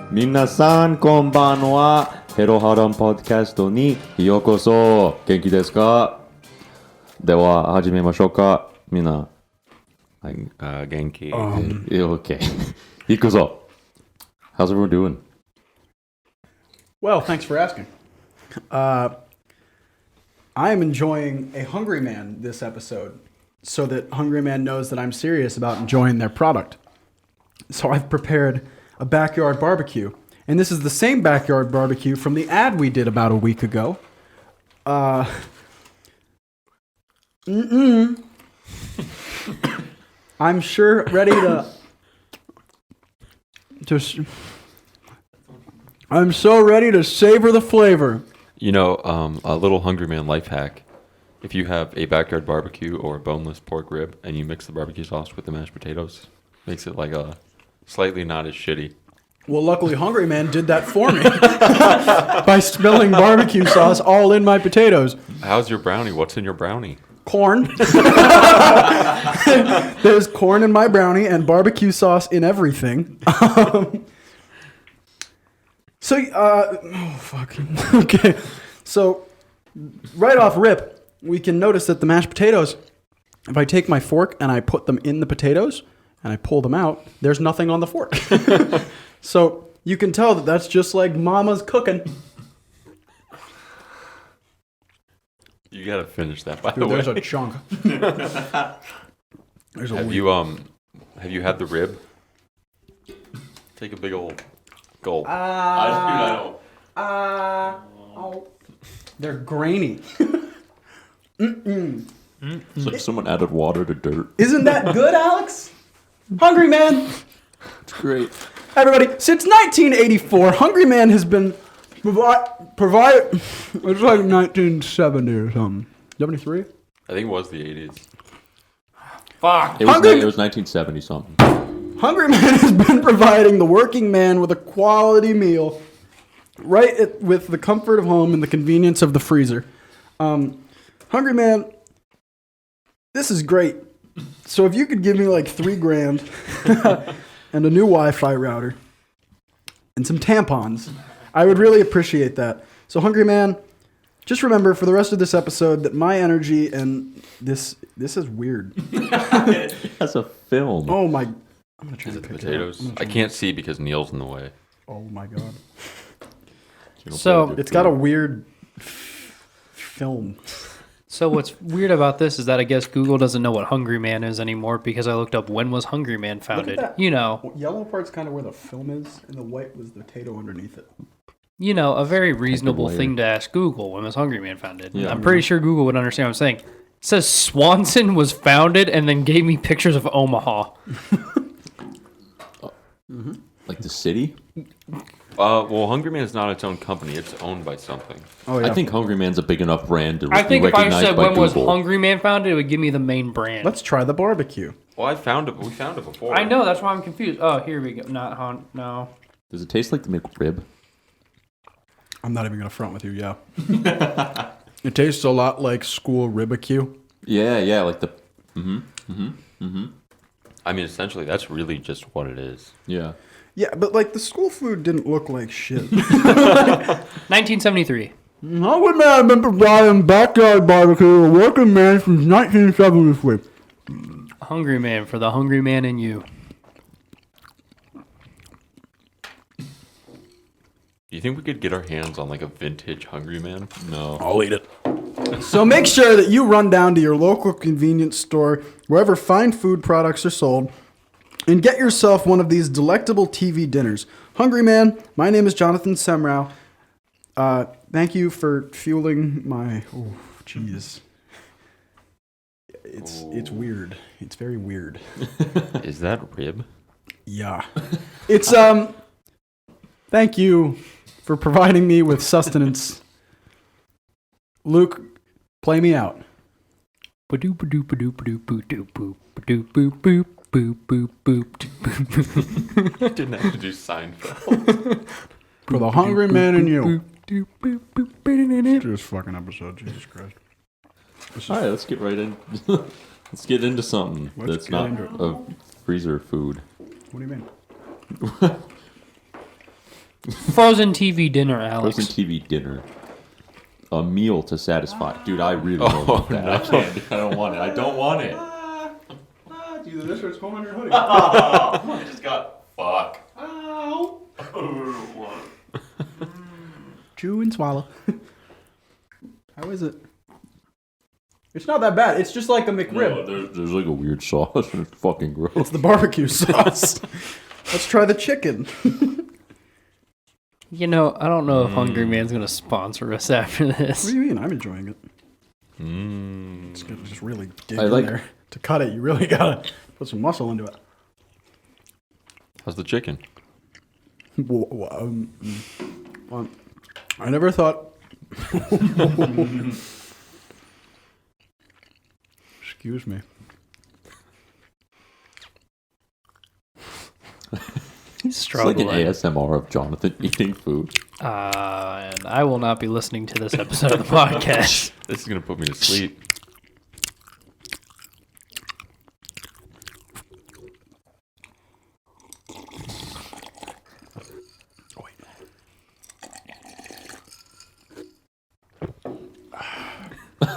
皆さんこんばんは。Hello Harem Podcast にようこそ。元気ですか？では始めましょうか。みんな。元気。Okay. 行くぞ。How's everyone doing? Well, thanks for asking. I am enjoying a Hungry Man this episode so that Hungry Man knows that I'm serious about enjoying their product. So I've prepared a backyard barbecue. And this is the same backyard barbecue from the ad we did about a week ago. I'm sure ready to... I'm so ready to savor the flavor. You know, a little Hungry Man life hack. If you have a backyard barbecue or a boneless pork rib and you mix the barbecue sauce with the mashed potatoes, makes it like a slightly not as shitty. Well, luckily Hungry Man did that for me by spilling barbecue sauce all in my potatoes. How's your brownie? What's in your brownie? Corn. There's corn in my brownie and barbecue sauce in everything. Okay. So, right off rip, we can notice that the mashed potatoes, if I take my fork and I put them in the potatoes and I pull them out, there's nothing on the fork. So, you can tell that that's just like Mama's cooking. You gotta finish that, by the way. There's a chunk. Have you had the rib? Take a big old gulp. They're grainy. It's like someone added water to dirt. Isn't that good, Alex? Hungry Man. It's great. Everybody, since 1984, Hungry Man has been provided. It's like 1970 or something. 73? I think it was the 80s. Fuck. It was 1970 something. Hungry Man has been providing the working man with a quality meal, with the comfort of home and the convenience of the freezer. Hungry Man, this is great. So if you could give me like $3,000 and a new Wi-Fi router and some tampons, I would really appreciate that. So Hungry Man, just remember for the rest of this episode that my energy and this is weird. That's a film. Oh my. I'm gonna try Is to it the potatoes? I can't see because Neil's in the way. Oh my god. So it's got a weird film. So what's weird about this is that I guess Google doesn't know what Hungry Man is anymore because I looked up when was Hungry Man founded. You know. Yellow part's kind of where the film is, and the white was the potato underneath it. You know, a very reasonable thing to ask Google when was Hungry Man founded. Yeah, I'm pretty sure Google would understand what I'm saying. It says Swanson was founded and then gave me pictures of Omaha. Like the city? Well, Hungry Man is not its own company. It's owned by something. Oh, yeah. I think Hungry Man's a big enough brand to be I think if I said when Google. was Hungry Man founded, it would give me the main brand. Let's try the barbecue. Well, we found it before. I know, that's why I'm confused. Oh, here we go. No. Does it taste like the McRib? I'm not even going to front with you, yeah. It tastes a lot like school ribicue. Yeah, like the... I mean, essentially, that's really just what it is. Yeah. Yeah, but like the school food didn't look like shit. 1973. Hungry Man has been providing backyard barbecue to working man since 1973. Hungry Man for the hungry man in you. Do you think we could get our hands on like a vintage Hungry Man? No. I'll eat it. So make sure that you run down to your local convenience store, wherever fine food products are sold, and get yourself one of these delectable TV dinners. Hungry Man, my name is Jonathan Semrau. Thank you for fueling my... Oh, jeez. It's weird. It's very weird. Is that rib? Yeah. It's, thank you for providing me with sustenance. Luke, play me out. Didn't have to do Seinfeld. For the hungry man in you. This fucking episode, Jesus Christ. All right, let's get right in. Let's get into something that's not a freezer food. What do you mean? Frozen TV dinner, Alex. Frozen TV dinner. A meal to satisfy. Dude, I really don't want that. I can't. I don't want it. I don't want it. It's either this or it's going on your hoodie. I just got fuck. Ow. Chew and swallow. How is it? It's not that bad. It's just like a McRib. No, there's like a weird sauce. It's fucking gross. It's the barbecue sauce. Let's try the chicken. You know, I don't know if Hungry Man's going to sponsor us after this. What do you mean? I'm enjoying it. It's gonna just really dig in there. To cut it, you really gotta put some muscle into it. How's the chicken? I never thought... Excuse me. He's It's struggling. like an ASMR of Jonathan eating food. And I will not be listening to this episode of the podcast. This is going to put me to sleep.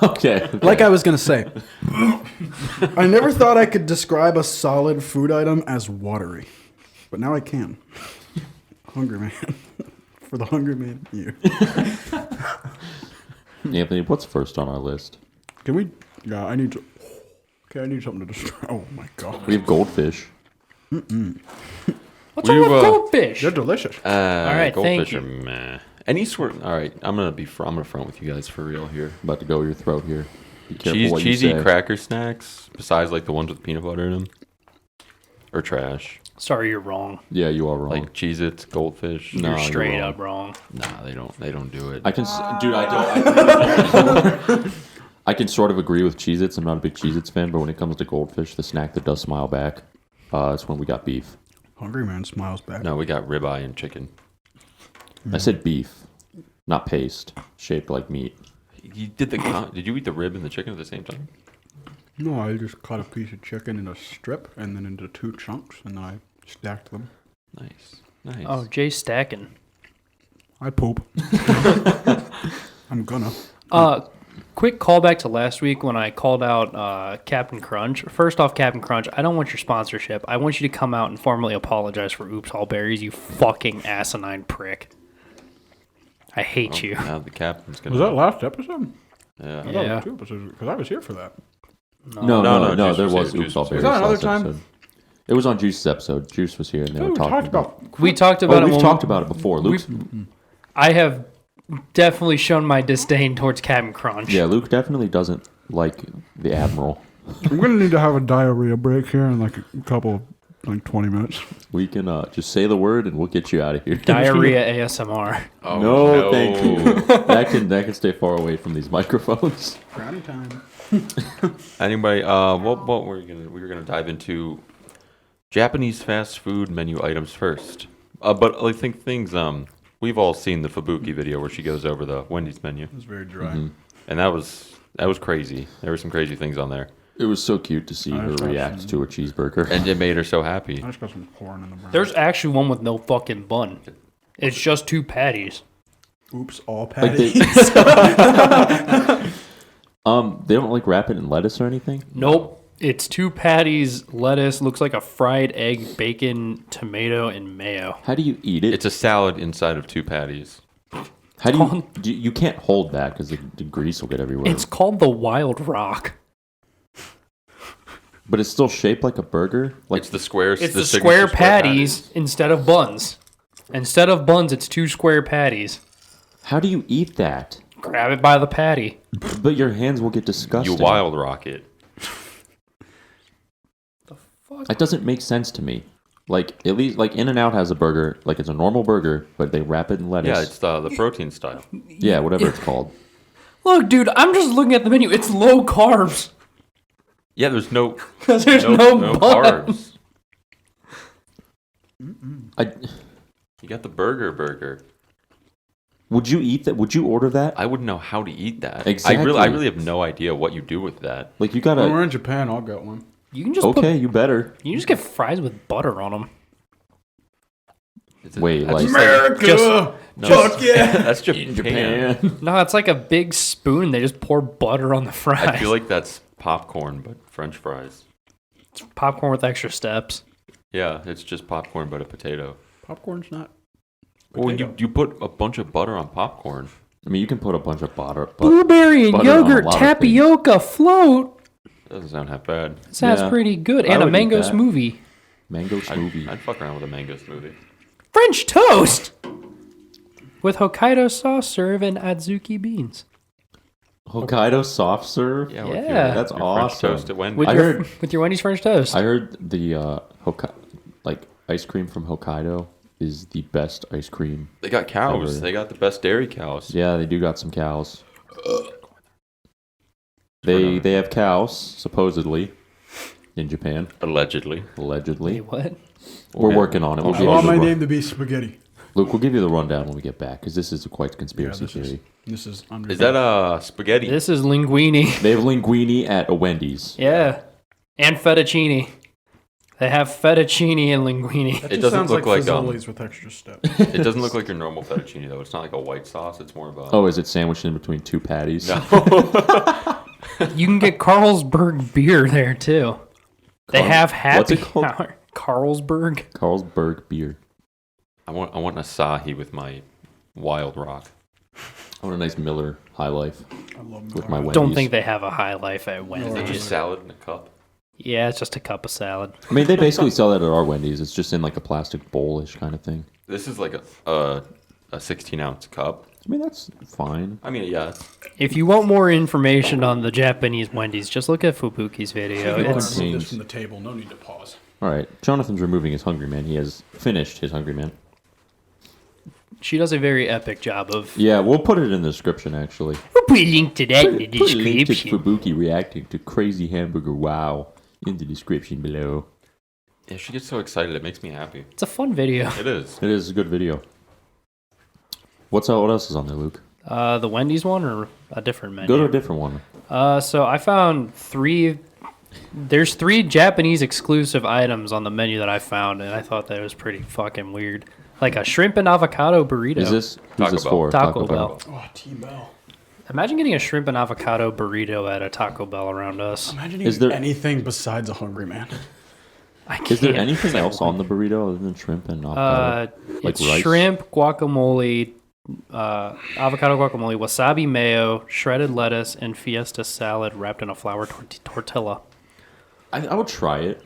Okay. Like I was gonna say, I never thought I could describe a solid food item as watery, but now I can. Hungry Man. For the Hungry Man, you. Anthony, what's first on our list? Can we? Yeah, I need to. Okay, I need something to describe. Oh my god. We have goldfish. What's wrong with goldfish? They're delicious. All right, goldfish thank are you. meh. Any sort. All right, I'm gonna front with you guys for real here. About to go your throat here. Be careful what Cheesy you say. cracker snacks, besides like the ones with peanut butter in them, are trash. Sorry, you're wrong. Yeah, you are wrong. Like Cheez-Its, goldfish. No, You're you're straight wrong. up wrong. Nah, they don't do it. I can, dude. I don't. I can sort of agree with Cheez-Its. I'm not a big Cheez-Its fan, but when it comes to goldfish, the snack that does smile back, it's when we got beef. Hungry Man smiles back. No, we got ribeye and chicken. I said beef, not paste, shaped like meat. You did did you eat the rib and the chicken at the same time? No, I just cut a piece of chicken in a strip and then into 2 chunks, and then I stacked them. Nice. Oh, Jay's stacking. I poop. I'm gonna. Quick callback to last week when I called out Captain Crunch. First off, Captain Crunch, I don't want your sponsorship. I want you to come out and formally apologize for Oops All Berries, you fucking asinine prick. I hate you. Now the captain's gonna. Was that last episode? Yeah. I thought Yeah. it was 2 episodes, because I was here for that. No, Juice there was was here. Oops All Juice Berries was here. last Was that another episode. It was on Juice's episode. Juice was here, and they Oh, were we talking talked about. about. We talked about it We've when talked about it before. Luke's, I have definitely shown my disdain towards Captain Crunch. yeah, Luke definitely doesn't like the Admiral. I'm gonna need to have a diarrhea break here in like a couple, like 20 minutes. We can just say the word, and we'll get you out of here. Diarrhea ASMR. Oh, No, thank you. that can stay far away from these microphones. Brownie time. Anybody? What we were gonna dive into Japanese fast food menu items first. But I think things. We've all seen the Fubuki video where she goes over the Wendy's menu, It was very dry. and that was crazy. There were some crazy things on there, It was so cute to see her just got react some- to a cheeseburger. and it made her so happy. I just got some corn in the brown. There's actually one with no fucking bun. It's just 2 patties. Oops, all Like patties. they don't like wrap it in lettuce or anything. Nope. It's 2 patties, lettuce, looks like a fried egg, bacon, tomato, and mayo. How do you eat it? It's a salad inside of 2 patties. How do you can't hold that because the grease will get everywhere. It's called the Wild Rock. But it's still shaped like a burger. Like It's the square. It's the signature square patties instead of buns. Instead of buns, it's 2 square patties. how do you eat that? Grab it by the patty. But your hands will get disgusting. You wild rocket. That doesn't make sense to me. Like at least like In-N-Out has a burger, like it's a normal burger, but they wrap it in lettuce. Yeah, it's the protein style. Yeah, whatever it's called. Look, dude, I'm just looking at the menu. It's low carbs. Yeah, there's no Because there's no bun. carbs. I You got the burger. would you eat that? Would you order that? I wouldn't know how to eat that. Exactly. I really have no idea what you do with that. Like you When gotta. we're in Japan, I'll get one. You can just Okay, you better. you just get fries with butter on them. Wait, like America! Fuck yeah! That's Japan. No, it's like a big spoon. They just pour butter on the fries. I feel like that's popcorn, but French fries. It's popcorn with extra steps. Yeah, it's just popcorn, but a potato. Popcorn's not. Well, you put a bunch of butter on popcorn. I mean, you can put a bunch of butter. Blueberry and butter on a yogurt, lot of tapioca, float. Doesn't sound half bad. Sounds pretty good. And I a would eat mango that. smoothie. Mango smoothie. I'd fuck around with a mango smoothie. French toast! With Hokkaido sauce serve and adzuki beans. Hokkaido soft serve. Yeah, Yeah. That's French awesome. toast at Wendy's. With I your, heard- with your Wendy's French toast. I heard the ice cream from Hokkaido is the best ice cream. They got cows. Ever. They got the best dairy cows. Yeah, they do got some cows. They have cows supposedly in Japan, Allegedly. allegedly. Wait, what? We're working on it. We'll I give want you my the name to be spaghetti. Luke, we'll give you the rundown when we get back because this is quite conspiracy theory. This is under. Is that spaghetti? This is linguine. They have linguine at a Wendy's. Yeah. And fettuccine. They have fettuccine and linguine. That It just doesn't sounds look like, Fazoli's with extra steps. It doesn't look like your normal fettuccine though. It's not like a white sauce. It's more of a. Oh, is it sandwiched in between two patties? No. You can get Carlsberg beer there too. They have happy What's it called? hour. Carlsberg. Carlsberg beer. I want an Asahi with my Wild Rock. I want a nice Miller High Life I love with my Wendy's. Don't think they have a high life at Is it Wendy's. just salad in a cup? Yeah, it's just a cup of salad. I mean, they basically sell that at our Wendy's. It's just in like a plastic bowl-ish kind of thing. This is like a 16-ounce cup. I mean, that's fine. I mean, yeah. If you want more information on the Japanese Wendy's, just look at Fubuki's video. Remove It's, this from the table. No need to pause. All right, Jonathan's removing his Hungry Man. He has finished his Hungry Man. she does a very epic job of. Yeah, we'll put it in the description, actually. We'll put a link to that in the Put a link to description. Fubuki reacting to Crazy Hamburger Wow in the description below. Yeah, she gets so excited. It makes me happy. It's a fun video. It is. It is a good video. What else is on there, Luke? The Wendy's one or a different menu? Go to a different one. So I found there's 3 Japanese exclusive items on the menu that I found, and I thought that was pretty fucking weird. Like a shrimp and avocado burrito. Is this Taco who's this Bell. for? Taco Bell. Oh, T-Bell. Imagine getting a shrimp and avocado burrito at a Taco Bell around us. Imagine Is eating there- anything besides a Hungry Man. I can't. Is there anything else on the burrito other than shrimp and avocado? Like It's rice? shrimp, guacamole, avocado guacamole, wasabi mayo, shredded lettuce, and fiesta salad wrapped in a flour tortilla. I would try it.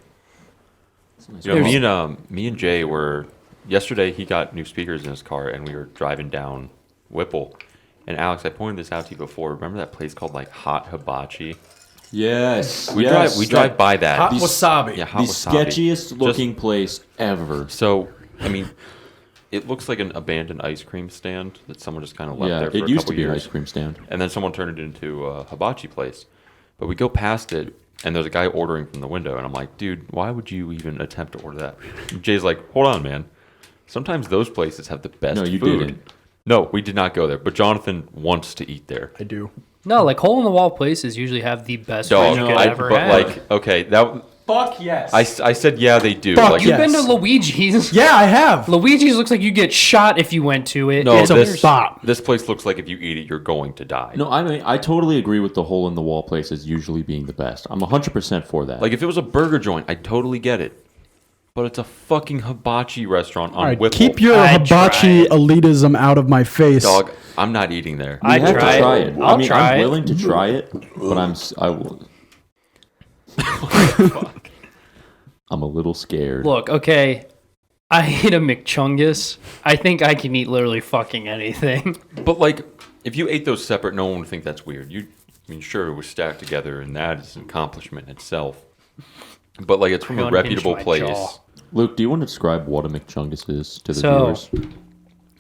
You know, me and Jay were yesterday. He got new speakers in his car, and we were driving down Whipple. And Alex, I pointed this out to you before. Remember that place called like Hot Hibachi? Yes. We yes, drive by that. Hot wasabi. Yeah, hot The wasabi. sketchiest looking place ever. So, I mean, it looks like an abandoned ice cream stand that someone just kind of left Yeah, there for it a used couple to be an years. ice cream stand. And then someone turned it into a hibachi place. But we go past it, and there's a guy ordering from the window, and I'm like, dude, why would you even attempt to order that? And Jay's like, hold on, man. Sometimes those places have the best No, you food. didn't. No, we did not go there. But Jonathan wants to eat there. I do. No, like hole in the wall places usually have the best Dog, food you could ever but have. like, okay, that Fuck yes. I said yeah, they do. Fuck like, You've yes. been to Luigi's. Yeah, I have. Luigi's looks like you get shot if you went to it. No, It's a this Stop. this place looks like if you eat it, you're going to die. No, I mean, I totally agree with the hole in the wall places usually being the best. I'm 100% for that. Like if it was a burger joint, I totally get it. But it's a fucking hibachi restaurant on All right, Whipple. keep your I'd hibachi try elitism out of my face. Dog, I'm not eating there. we I'd have try to try it. it. I'll I mean, try I'm it. willing to try it, but I will. I'm a little scared. Look, okay, I ate a McChungus. I think I can eat literally fucking anything. But like, if you ate those separate, no one would think that's weird. I mean, sure, it was stacked together, and that is an accomplishment itself. But like, it's from a Unhinged reputable my place. jaw. Luke, do you want to describe what a McChungus is to the So- viewers?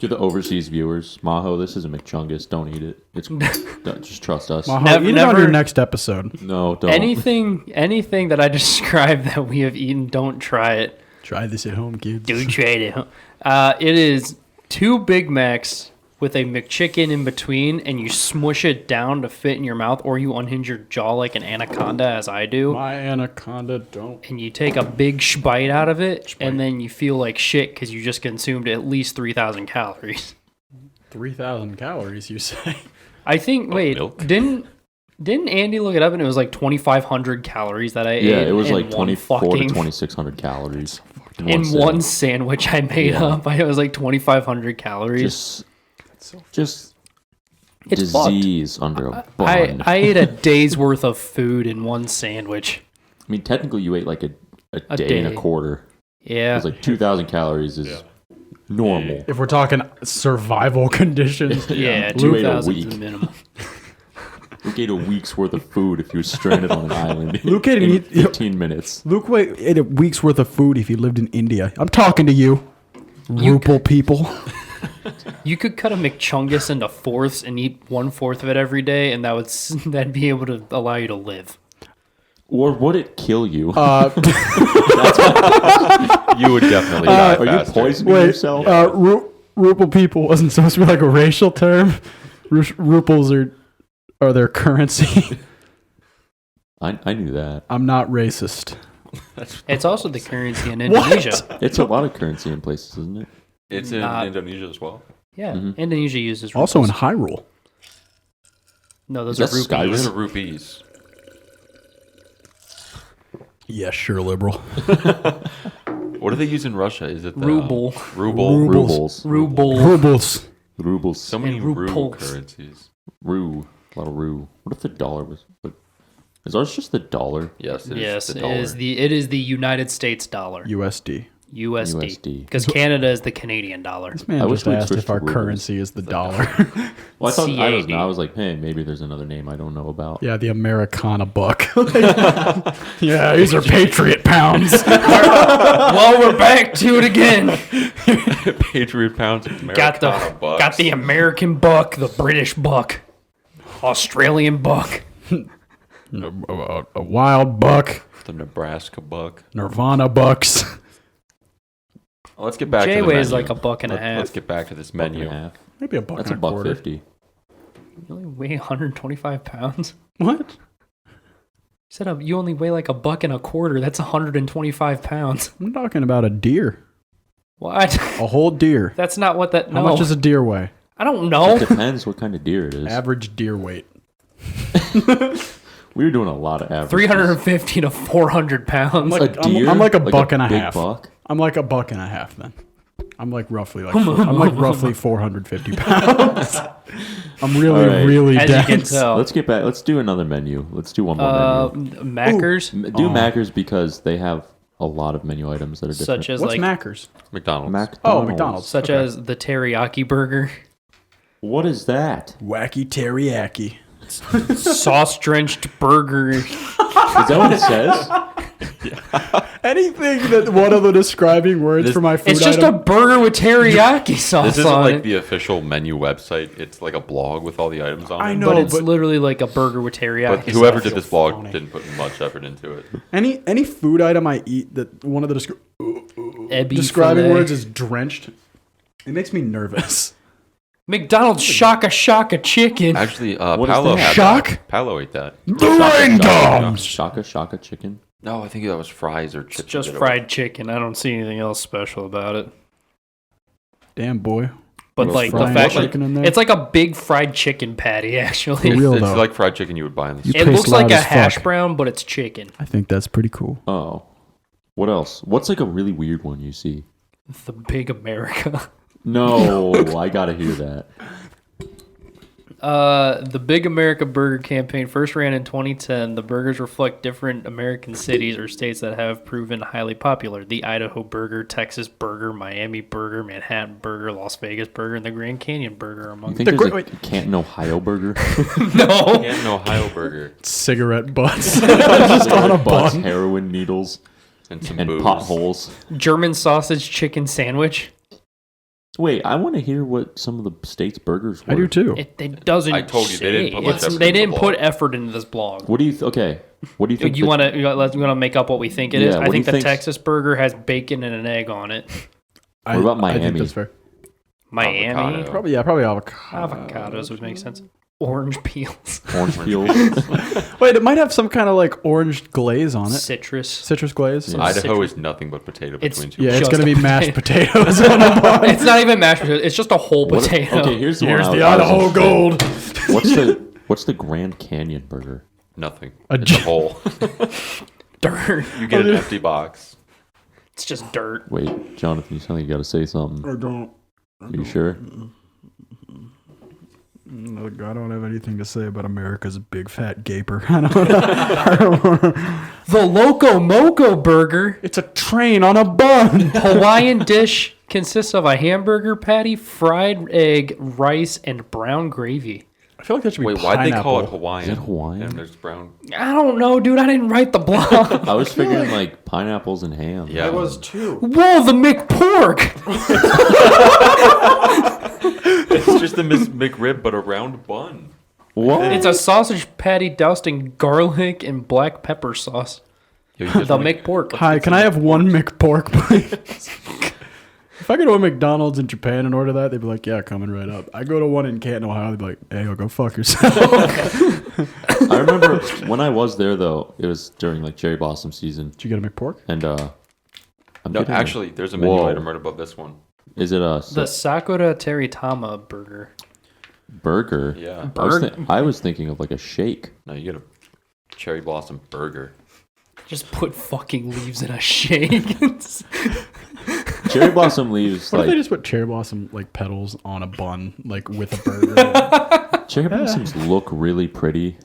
To the overseas viewers, Maho, this is a McChungus. Don't eat it. It's just trust us. Maho, Never- eat it on never- your next episode. No, don't. Anything that I describe that we have eaten, don't try it. Try this at home, kids. Don't try it. It is 2 Big Macs with a McChicken in between, and you smush it down to fit in your mouth, or you unhinge your jaw like an anaconda, as I do. My anaconda don't. And you take a big bite out of it, and then you feel like shit because you just consumed at least 3,000 calories. 3,000 calories, you say? I think. Wait, milk. didn't Andy look it up and it was like 2,500 calories that I ate? Yeah, it was in like one 24 to fucking 2,600 calories. in sitting. one sandwich I made up. It was like 2,500 calories. Just It's disease under a I bun. ate a day's worth of food in one sandwich. I mean, technically, you ate like a day, day. and a quarter. Yeah. It was like 2,000 calories is normal. If we're talking survival conditions, Yeah, You ate a 2,000 is week. the minimum. Luke ate a week's worth of food if he was stranded on an island. Luke ate in 15 minutes. Luke ate a week's worth of food if he lived in India. I'm talking to you, Rupal people. You could cut a McChungus into fourths and eat 1/4 of it every day, and that'd be able to allow you to live. Or would it kill you? You would definitely die Are you faster. poisoning Wait, yourself? Rupal people wasn't supposed to be like a racial term. Rupals are their currency. I knew that. I'm not racist. It's also the currency in Indonesia. It's a lot of currency in places, isn't it? It's in Not- Indonesia as well. Yeah, Indonesia uses Also in rupees. Hyrule. No, those That's are Skyrim. rupees. Those are rupees. Yeah, sure, liberal. What do they use in Russia? Is it the Ruble. Ruble. Rubles. Ruble. Rubles. Rubles. So many And Ru ruples. currencies. Rue. A lot of rue. What if the dollar was... Is ours just the dollar? Yes, it Yes, is the it dollar. is the United States dollar. USD. USD. Because Canada is the Canadian dollar. This man I just wish we'd asked switch if to our rubles. currency is the dollar. Well, I thought CAD. I was like, hey, maybe there's another name I don't know about. Yeah, the Americana buck. Yeah, these are Patriot pounds. Well, we're back to it again. Patriot pounds. Got Americana bucks. got the American buck, the British buck, Australian buck. A wild buck. The Nebraska buck. Nirvana bucks. Well, let's get back to the J-Way is menu. like a buck and a half. Let's get back to this Buck and menu. a half. Maybe a buck That's and a a buck quarter. 50. You only weigh 125 pounds? What? You only weigh like a buck and a quarter. That's 125 pounds. I'm talking about a deer. What? A whole deer. That's not what that. How No, much does a deer weigh? I don't know. It depends what kind of deer it is. Average deer weight. We were doing a lot of averages. 350 to 400 pounds. A deer? I'm like a buck and a big half. Buck? I'm like a buck and a half then. I'm like roughly 450 pounds. I'm really, All right. really As you can dense. tell. Let's get back. Let's do another menu. Let's do one more menu. Macker's, Do Macker's because they have a lot of menu items that are different. such as What's like Macker's? McDonald's. Oh, McDonald's. such Okay. as the teriyaki burger, What is that? Wacky teriyaki. sauce drenched burger. Is that what it says? Anything that one of the describing words for my food It's just a item. burger with teriyaki sauce This isn't on like it. the official menu website. It's like a blog with all the items on it. I know, But it's but literally like a burger with teriyaki But whoever sauce. did this blog funny. didn't put much effort into it. any food item I eat that one of the Ebi describing filet. words is drenched, it makes me nervous. McDonald's shaka chicken. Actually, What is Paolo that? had Shock? that. Paolo ate that. Shaka chicken. No, I think that was fries or It's chips. just fried chicken. I don't see anything else special about it. Damn boy. But Well, like the frying fact chicken in there? it's like a big fried chicken patty actually. For real It's though. like fried chicken you would buy in the You store. It taste looks like loud a as hash fuck. brown, but it's chicken. I think that's pretty cool. Oh. What else? What's like a really weird one you see? The Big America. No, I gotta hear that. The Big America Burger campaign first ran in 2010. The burgers reflect different American cities or states that have proven highly popular. The Idaho Burger, Texas Burger, Miami Burger, Manhattan Burger, Las Vegas Burger, and the Grand Canyon Burger You among think The there's great- a Canton, Ohio burger? No. Canton, Ohio burger Cigarette butts. Just on a Butts, bun. heroin needles, and some and booze. potholes. German sausage chicken sandwich. Wait, I want to hear what some of the state's burgers were. I do too. It doesn't. I told you, they didn't put much say. effort They into the didn't put blog. effort into this blog. What do you? Okay, what do you think? You want to make up what we think it is? Yeah, I what do think you the think- Texas burger has bacon and an egg on it. What about I think Miami? that's fair. Miami. Avocado. Probably avocado. Avocados would make sense. Orange peels. Orange peels. Wait, it might have some kind of like orange glaze on it. Citrus. Glaze. Yeah. Idaho is nothing but potato between two. Yeah, it's Just gonna a be mashed potatoes on a bun. It's not even mashed potatoes. It's just a whole potato. Okay, here's the Here's one. the I was Idaho interested in. Gold. What's the Grand Canyon burger? Nothing. A It's a hole. Dirt. You get an empty box. It's just dirt. Wait, Jonathan, you sound like you got to say something. I don't. Are you sure? Look, I don't have anything to say about America's big fat gaper. I don't wanna. The Loco Moco burger. It's a train on a bun. Hawaiian dish consists of a hamburger patty, fried egg, rice, and brown gravy. I feel like that should be Wait, pineapple. why'd they call it Hawaiian? Is it Hawaiian? And there's brown. I don't know, dude. I didn't write the blog. I was figuring like pineapples and ham. Yeah. It was too. Whoa, the McPork. It's just a McRib, but a round bun. What? It's a sausage patty doused in garlic and black pepper sauce. Yo, you just The wanna- McPork. Hi, can I have one McPork, please? If I go to a McDonald's in Japan and order that, they'd be like, yeah, coming right up. I go to one in Canton, Ohio, they'd be like, hey, go fuck yourself. I remember when I was there though. It was during like cherry blossom season, Did you get a McPork? and I'm No, getting actually, there's a menu Whoa. item right above this one. is it a The Sakura Teritama burger. burger? Yeah. I was thinking of like a shake. No, you get a cherry blossom burger. Just put fucking leaves in a shake. Cherry blossom leaves What if they like just put cherry blossom like petals on a bun, like with a burger? cherry blossoms look really pretty,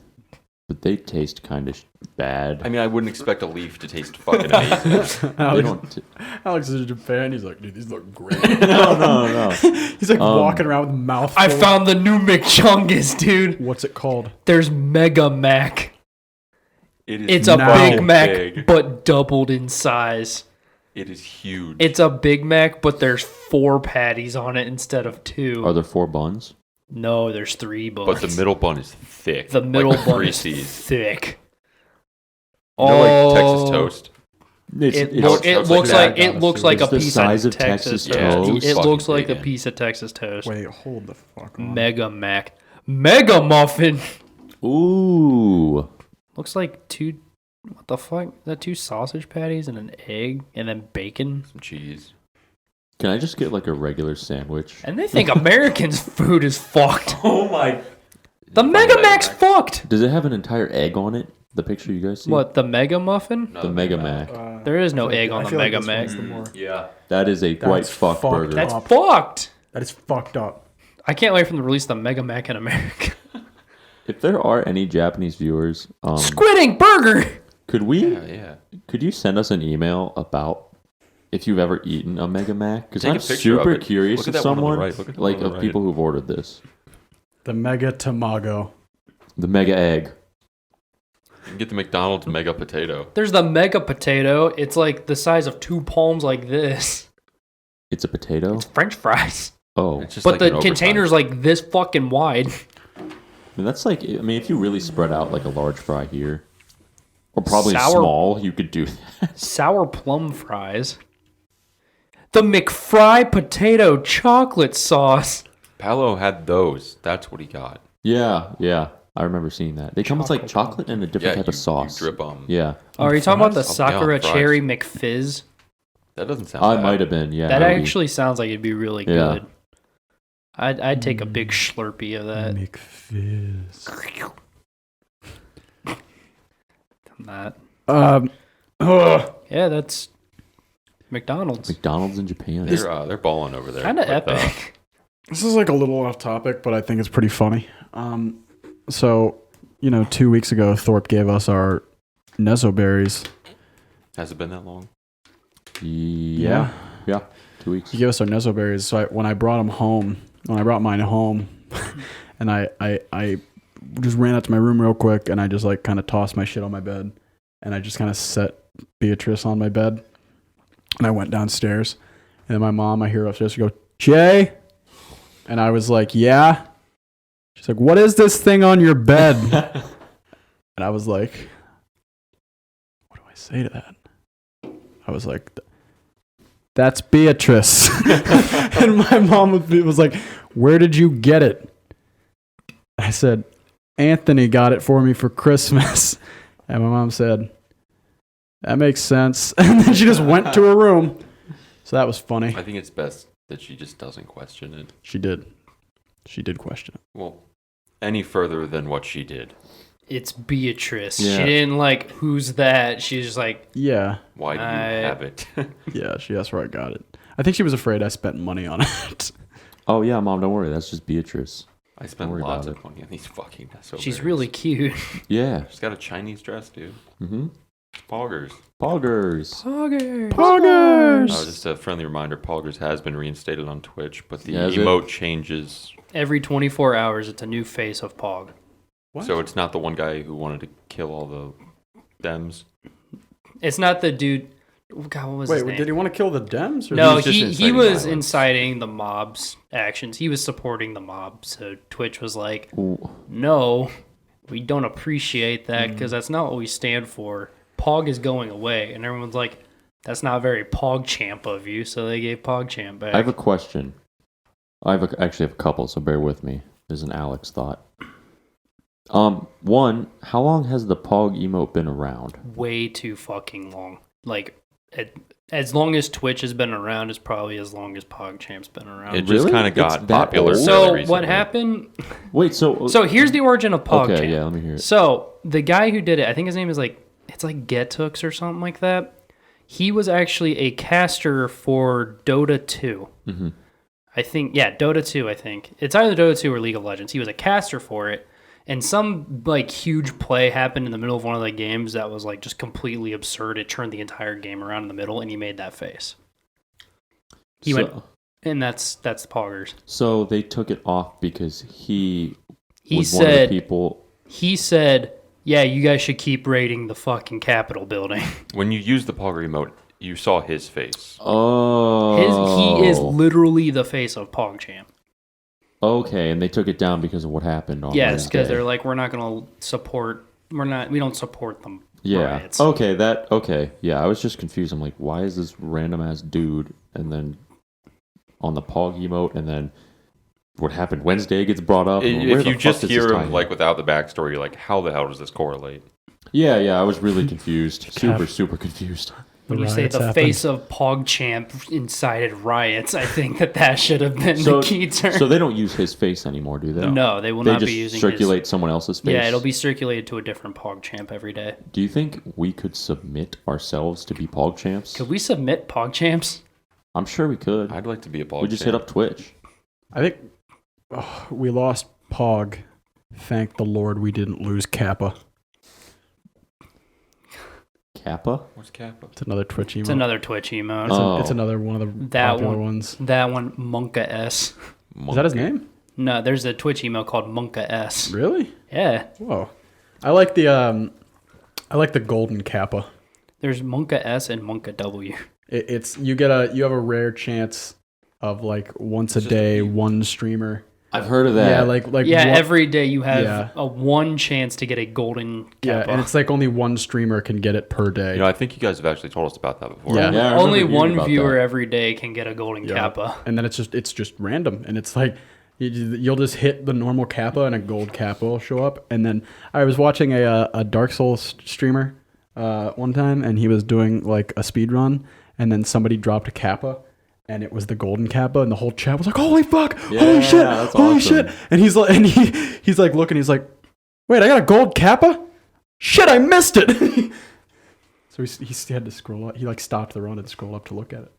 but they taste kind of bad. I mean, I wouldn't expect a leaf to taste fucking amazing. They Alex, don't. Alex is in Japan. He's like, dude, these look great. No. He's like walking around with mouth. I full. found the new McChungus, dude. What's it called? There's Mega Mac. It is It's a Now Big Mac, big. but doubled in size. It is huge. It's a Big Mac, but there's 4 patties on it instead of 2. Are there 4 buns? No, there's 3 buns. But the middle bun is thick. The middle like bun three is C's. thick. You know, like Texas toast. It looks like a It's the piece size of of Texas Texas toast. toast. It looks Fucking like a big, piece of Texas toast. Wait, hold the fuck on. Mega Mac. Mega Muffin. Ooh. Looks like 2. What the fuck? Is that 2 sausage patties and an egg and then bacon? Some cheese. Can I just get like a regular sandwich? And they think Americans' food is fucked. Oh my. The Mega Mac's fucked. Does it have an entire egg on it? The picture you guys see? What, the Mega Muffin? No, The Mega Mac. There is no egg on I the feel like Mega this Mac. one's the more- Yeah. That is a quite That's fucked fucked burger. That's up. fucked. That is fucked up. I can't wait for them to release the Mega Mac in America. If there are any Japanese viewers, Squid Ink Burger. could we? Yeah. Could you send us an email about if you've ever eaten a Mega Mac? Because Take a I'm picture of super it. curious Look at if that one on the someone right. Look at the like one on of the right. people who've ordered this. The Mega Tamago. The Mega Egg. You can get the McDonald's mega potato. There's the Mega Potato. It's like the size of 2 palms like this. It's a potato. It's French fries. Oh, It's just But like the an container's like this fucking wide. I mean, that's like. I mean, if you really spread out like a large fry here, or probably Sour- small, you could do that. Sour plum fries. The McFry potato chocolate sauce. Palo had those. That's what he got. Yeah. I remember seeing that. They come with like chocolate and a different type of sauce. You drip them. Yeah, Oh, are you talking about the Fries? Sakura Yeah, fries. Cherry McFizz? That doesn't sound I bad. might have been. Yeah, That maybe. actually sounds like it'd be really Yeah. good. I'd take a big Slurpee of that. McFizz. That. Ugh. Yeah, that's McDonald's. McDonald's in Japan. They're balling over there. Kind of But, epic. This is like a little off topic, but I think it's pretty funny. So, 2 weeks ago, Thorpe gave us our Nezo berries. has it been that long? Yeah. 2 weeks. He gave us our Nezo berries. So when I brought mine home, and I just ran out to my room real quick, and I just like kind of tossed my shit on my bed, and I just kind of set Beatrice on my bed, and I went downstairs, and then my mom, I hear upstairs go, Jay, and I was like, yeah. She's like, what is this thing on your bed? And I was like, what do I say to that? I was like, That's Beatrice. And my mom was like, where did you get it? I said, Anthony got it for me for Christmas. And my mom said, that makes sense. And then she just went to her room. So that was funny. I think it's best that she just doesn't question it. She did. She did question it. Well, any further than what she did. It's Beatrice. Yeah. She didn't like, who's that? She's just like, Yeah. Why do you have it? Yeah, that's where I got it. I think she was afraid I spent money on it. Oh yeah, Mom, don't worry. That's just Beatrice. I spent Don't worry lots about of money on these fucking Nessoberries. she's really cute. Yeah. She's got a Chinese dress, dude. Mm-hmm. Poggers. Poggers. Poggers! Just a friendly reminder, Poggers has been reinstated on Twitch, but the Has it? emote changes. Every 24 hours, it's a new face of Pog. What? So it's not the one guy who wanted to kill all the Dems. It's not the dude. God, what was his Wait, name? did he want to kill the Dems? Or No, was just he inciting was violence. inciting the mob's actions. He was supporting the mob. So Twitch was like, Ooh. no, we don't appreciate that because that's not what we stand for. Pog is going away. And everyone's like, that's not very PogChamp of you. So they gave PogChamp back. I have a question. Actually have a couple, so bear with me. There's an Alex thought. One, how long has the Pog emote been around? Way too fucking long. Like, as long as Twitch has been around, is probably as long as PogChamp's been around. It just Really? kind of got It's that popular. old? really So recently. what happened? Wait, so So here's the origin of PogChamp. okay, yeah, let me hear it. So the guy who did it, I think his name is it's like Getooks or something like that. He was actually a caster for Dota 2. Mm-hmm. I think, yeah, Dota 2, I think. It's either Dota 2 or League of Legends. He was a caster for it. And some like huge play happened in the middle of one of the games that was like just completely absurd. It turned the entire game around in the middle, and he made that face. He went, and that's the Poggers. So they took it off because he He was one of said, the people. he said, yeah, you guys should keep raiding the fucking Capitol building. When you use the Pogger emote, you saw his face. Oh, He is literally the face of PogChamp. okay, and they took it down because of what happened on Yes, Wednesday. because they're like, we don't support them. Yeah. Riots. Okay. Yeah, I was just confused. I'm like, why is this random ass dude and then on the Pog emote and then what happened Wednesday gets brought up? Where If the you fuck just does this hear tie him in? like without the backstory, you're like, how the hell does this correlate? Yeah, I was really confused. Super confused. When you say riots the happened. face of PogChamp incited riots, I think that should have been So, the key term. so they don't use his face anymore, do they? no, they will They not just be using circulate someone else's face. Yeah, it'll be circulated to a different PogChamp every day. Do you think we could submit ourselves to be Pog champs? Could we submit PogChamps? I'm sure we could. I'd like to be a Pog We just champ. hit up Twitch. I think we lost Pog. Thank the Lord we didn't lose Kappa. Kappa? What's Kappa? It's another Twitch emote. It's another Twitch emote. Oh. It's another one of the That popular one. ones. That one, Monka S. Is that his name? No, there's a Twitch emote called Monka S. Really? Yeah. Whoa. I like the golden Kappa. There's Monka S and Monka W. It's you have a rare chance of like once a day one streamer. I've heard of that. Yeah, like Yeah, one- every day you have Yeah. a one chance to get a golden yeah, Kappa. and it's like only one streamer can get it per day. You know, I think you guys have actually told us about that before. Yeah. Yeah, I remember Only hearing one about viewer that. every day can get a golden Yeah. Kappa. And then it's just random, and it's like you'll just hit the normal Kappa and a gold Kappa will show up. And then I was watching a Dark Souls streamer one time, and he was doing like a speed run, and then somebody dropped a Kappa. And it was the golden Kappa, and the whole chat was like, "Holy fuck! Yeah, holy shit! that's Holy awesome. shit!" And he's like, he's like looking, he's like, "Wait, I got a gold Kappa? Shit, I missed it!" So he had to scroll up. He like stopped the run and scrolled up to look at it.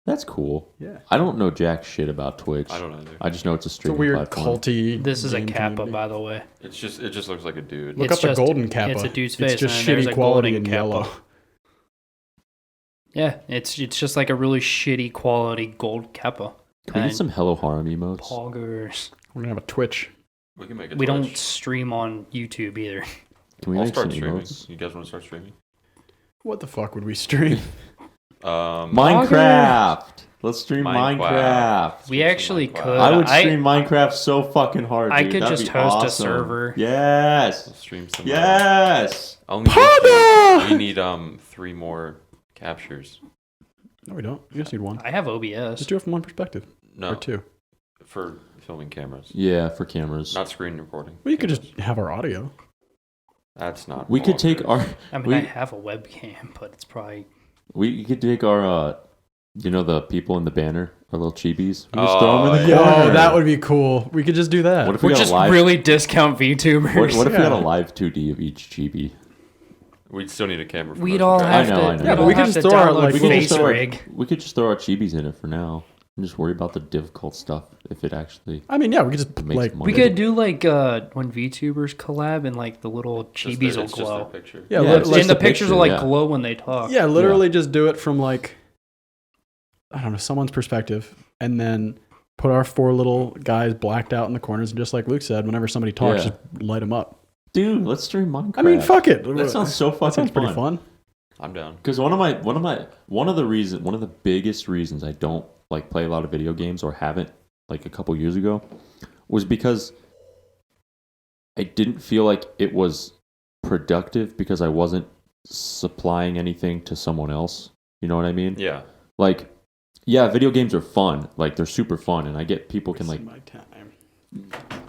That's cool. Yeah, I don't know jack shit about Twitch. I don't either. I just know it's a it's a streaming weird platform. culty. This is a game Kappa, community. by the way. It just looks like a dude. Look It's up the just- golden Kappa. it's a dude's face, It's just and there's shitty a quality golden in Kappa. yellow. Yeah, it's just like a really shitty quality gold Kappa. Can we And get some Hello Harem emotes? Poggers. We're gonna have a Twitch. We can make it. We don't stream on YouTube either. Can we I'll make some start streaming. emotes? You guys want to start streaming? What the fuck would we stream? Minecraft! Let's stream Minecraft. Minecraft. We actually could. I would I- stream Minecraft so fucking hard. I dude. could That'd just be host a awesome. server. Yes. Let's stream some. Yes. Only Pogba! we need 3 more captures. No, we don't. You just need one. I have OBS. Just do it from one perspective. No. Or two. For filming cameras. Yeah, for cameras. Not screen recording. Well, you could just have our audio. That's not. We could take Poggers. our. I mean, I have a webcam, but it's probably... We could take our. The people in the banner, our little chibis. We just Oh, throw them in the yeah. corner. Oh, that would be cool. We could just do that. What if we We're got just a live? really discount VTubers. What if we got a Yeah. live 2D of each chibi? We'd still need a camera. For We'd those all guys. have I know, to. I know. we'd Yeah, but all we could have just to throw our, download like, We could Face just throw our- Rig. We could just throw our chibis in it for now and just worry about the difficult stuff if it actually I mean, yeah, we could just makes like money. We could do like when VTubers collab and like the little Just chibis their- will it's just their glow. picture. yeah, Yeah, li- it's like- And the a pictures will picture, like yeah. glow when they talk. yeah, literally just do it from like I don't know someone's perspective, and then put our 4 little guys blacked out in the corners, and just like Luke said, whenever somebody talks, Yeah. just light them up. Dude, let's stream Minecraft. I mean, fuck it. That sounds so fucking That sounds pretty fun. I'm down. Because one of the biggest reasons I don't like play a lot of video games or haven't like a couple years ago was because I didn't feel like it was productive because I wasn't supplying anything to someone else. You know what I mean? Yeah. Like, yeah, video games are fun. Like, they're super fun, and I get people can like. my time.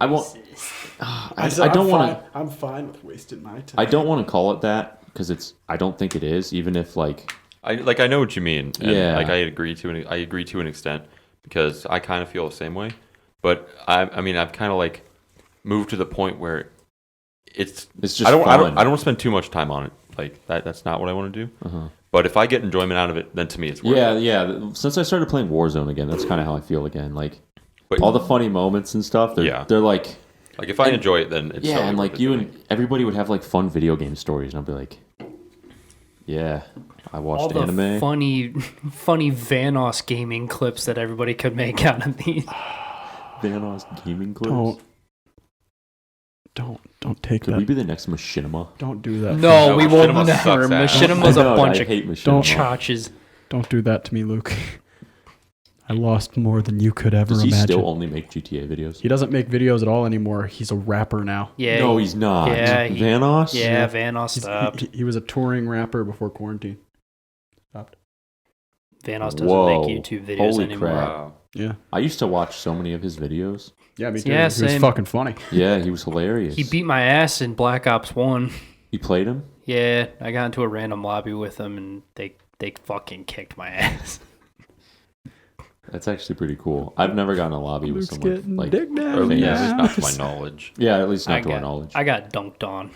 I won't. I don't want to. I'm fine with wasting my time. I don't want to call it that because it's. I don't think it is. Even if like. I know what you mean. And Yeah. Like I agree to an extent because I kind of feel the same way. But I mean I've kind of like moved to the point where it's It's just. I don't fun. want to spend too much time on it. Like that's not what I want to do. Uh-huh. But if I get enjoyment out of it, then to me it's worth Yeah, it. yeah. Since I started playing Warzone again, that's kind of how I feel again. Like But all the funny moments and stuff. They're like. like if I enjoy it, then it's Yeah, totally and worth like it you to me. and everybody would have like fun video game stories, and I'd be like, yeah, I All watched the anime. funny Vanoss gaming clips that everybody could make out of these. Vanoss gaming clips. Don't take Could that. we be the next Machinima? Don't do that. No, No, we will Machinima never. sucks ass. Machinima's I a know, bunch I of hate Machinima. Don't- chotches. Don't do that to me, Luke. I lost more than you could ever Does he imagine. still only make GTA videos? He doesn't make videos at all anymore. He's a rapper now. Yeah. No, he's not. Yeah, Vanoss? Yeah, Vanoss He's- stopped. he was a touring rapper before quarantine. Stopped. Vanoss doesn't Whoa. make YouTube videos Holy anymore. crap. Wow. Yeah. I used to watch so many of his videos. Yeah, me too. Yeah, he was same. fucking funny. Yeah, he was hilarious. He beat my ass in Black Ops 1. You played him? Yeah, I got into a random lobby with him and they fucking kicked my ass. That's actually pretty cool. I've never gotten a lobby with Luke's someone getting like. dick down. Or at least Yeah. not to my knowledge. Yeah, at least not I to our got- knowledge. I got dunked on.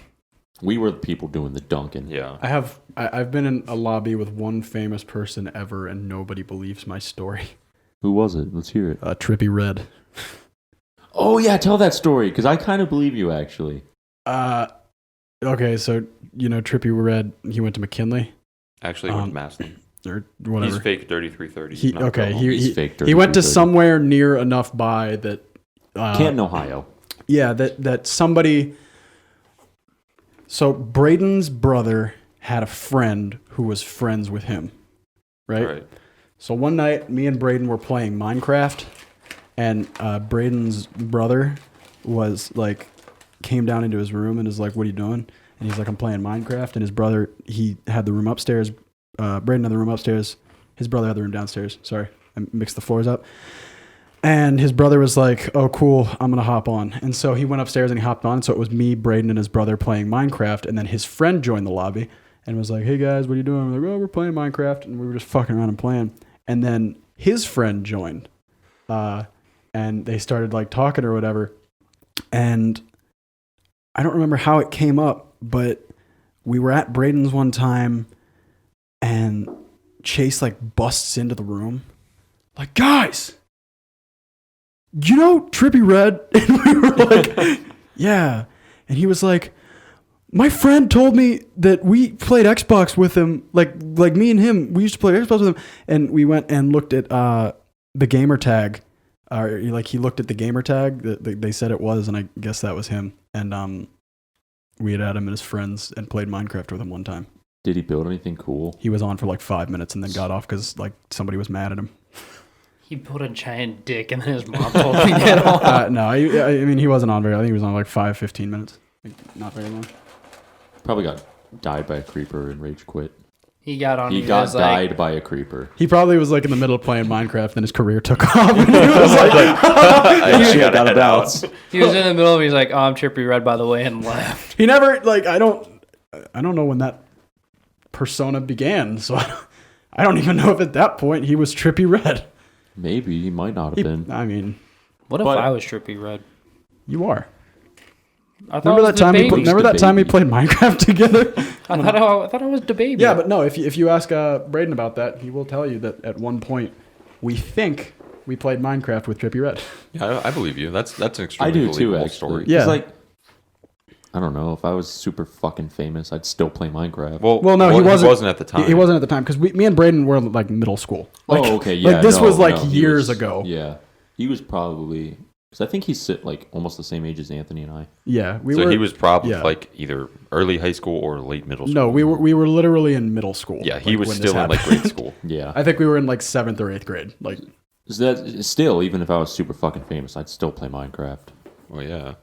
We were the people doing the dunking. Yeah. I've been in a lobby with one famous person ever, and nobody believes my story. Who was it? Let's hear it. Trippy Red. Oh yeah, tell that story because I kind of believe you actually. Okay, so you know Trippy Red. He went to McKinley Actually, went to Maslin. or whatever. He's fake dirty 330. He not okay. Oklahoma. He's He fake he went to 3330. somewhere near enough by that. Canton, Ohio. Yeah, that somebody. So Braden's brother had a friend who was friends with him, right? So one night, me and Braden were playing Minecraft, and Braden's brother was like, came down into his room and is like, "What are you doing?" And he's like, "I'm playing Minecraft." And his brother, he had the room upstairs. Braden had the room upstairs. His brother had the room downstairs. Sorry, I mixed the floors up. And his brother was like, "Oh, cool, I'm gonna hop on." And so he went upstairs and he hopped on. So it was me, Braden, and his brother playing Minecraft. And then his friend joined the lobby and was like, "Hey guys, what are you doing?" We're like, "Oh, we're playing Minecraft," and we were just fucking around and playing. And then his friend joined, and they started like talking or whatever. And I don't remember how it came up, but we were at Braden's one time, and Chase like busts into the room, like, "Guys, you know Trippy Red?" And we were like, "Yeah." And he was like, "My friend told me that we played Xbox with him, like me and him, we used to play Xbox with him." And we went and looked at the gamer tag. Like he looked at the gamer tag that they said it was, and I guess that was him. And we had him and his friends and played Minecraft with him one time. Did he build anything cool? He was on for like 5 minutes and then got off because like somebody was mad at him. He put a giant dick and then his mom told me to get off. No, I mean he wasn't on very. I think he was on like 5-15 minutes, like, not very long. Probably got died by a creeper and rage quit. He got on. He got died by a creeper. He probably was like in the middle of playing Minecraft, and his career took off. And he was like, I Shit, got out of bounds. He was in the middle of. He's like, "Oh, I'm Trippy Red, by the way," and left. he never like. I don't know when that persona began, so I don't even know if at that point he was Trippy Red. Maybe he might not have been. I mean, What if But- I was Trippy Red? you are. I thought Remember I that was time? the baby. Remember that time we played Minecraft together? I thought I was the baby. Yeah, but no. If you ask Braden about that, he will tell you that at one point we think we played Minecraft with Trippy Red. Yeah, I believe you. That's an I extremely do too, believable actually. story. Yeah. It's like, I don't know. If I was super fucking famous, I'd still play Minecraft. Well, no, he wasn't at the time. He wasn't at the time because me and Braden were like middle school. Like, oh, okay. Yeah. like this no, was like no, he years was- ago. Yeah. He was probably... Because I think he's like almost the same age as Anthony and I. Yeah, So he was probably yeah. like either early high school or late middle school. No, we were literally in middle school. Yeah, he like, was when this still in like happened. grade school. Yeah. I think we were in like 7th or 8th grade. Like, So that still, even if I was super fucking famous, I'd still play Minecraft. Well, yeah,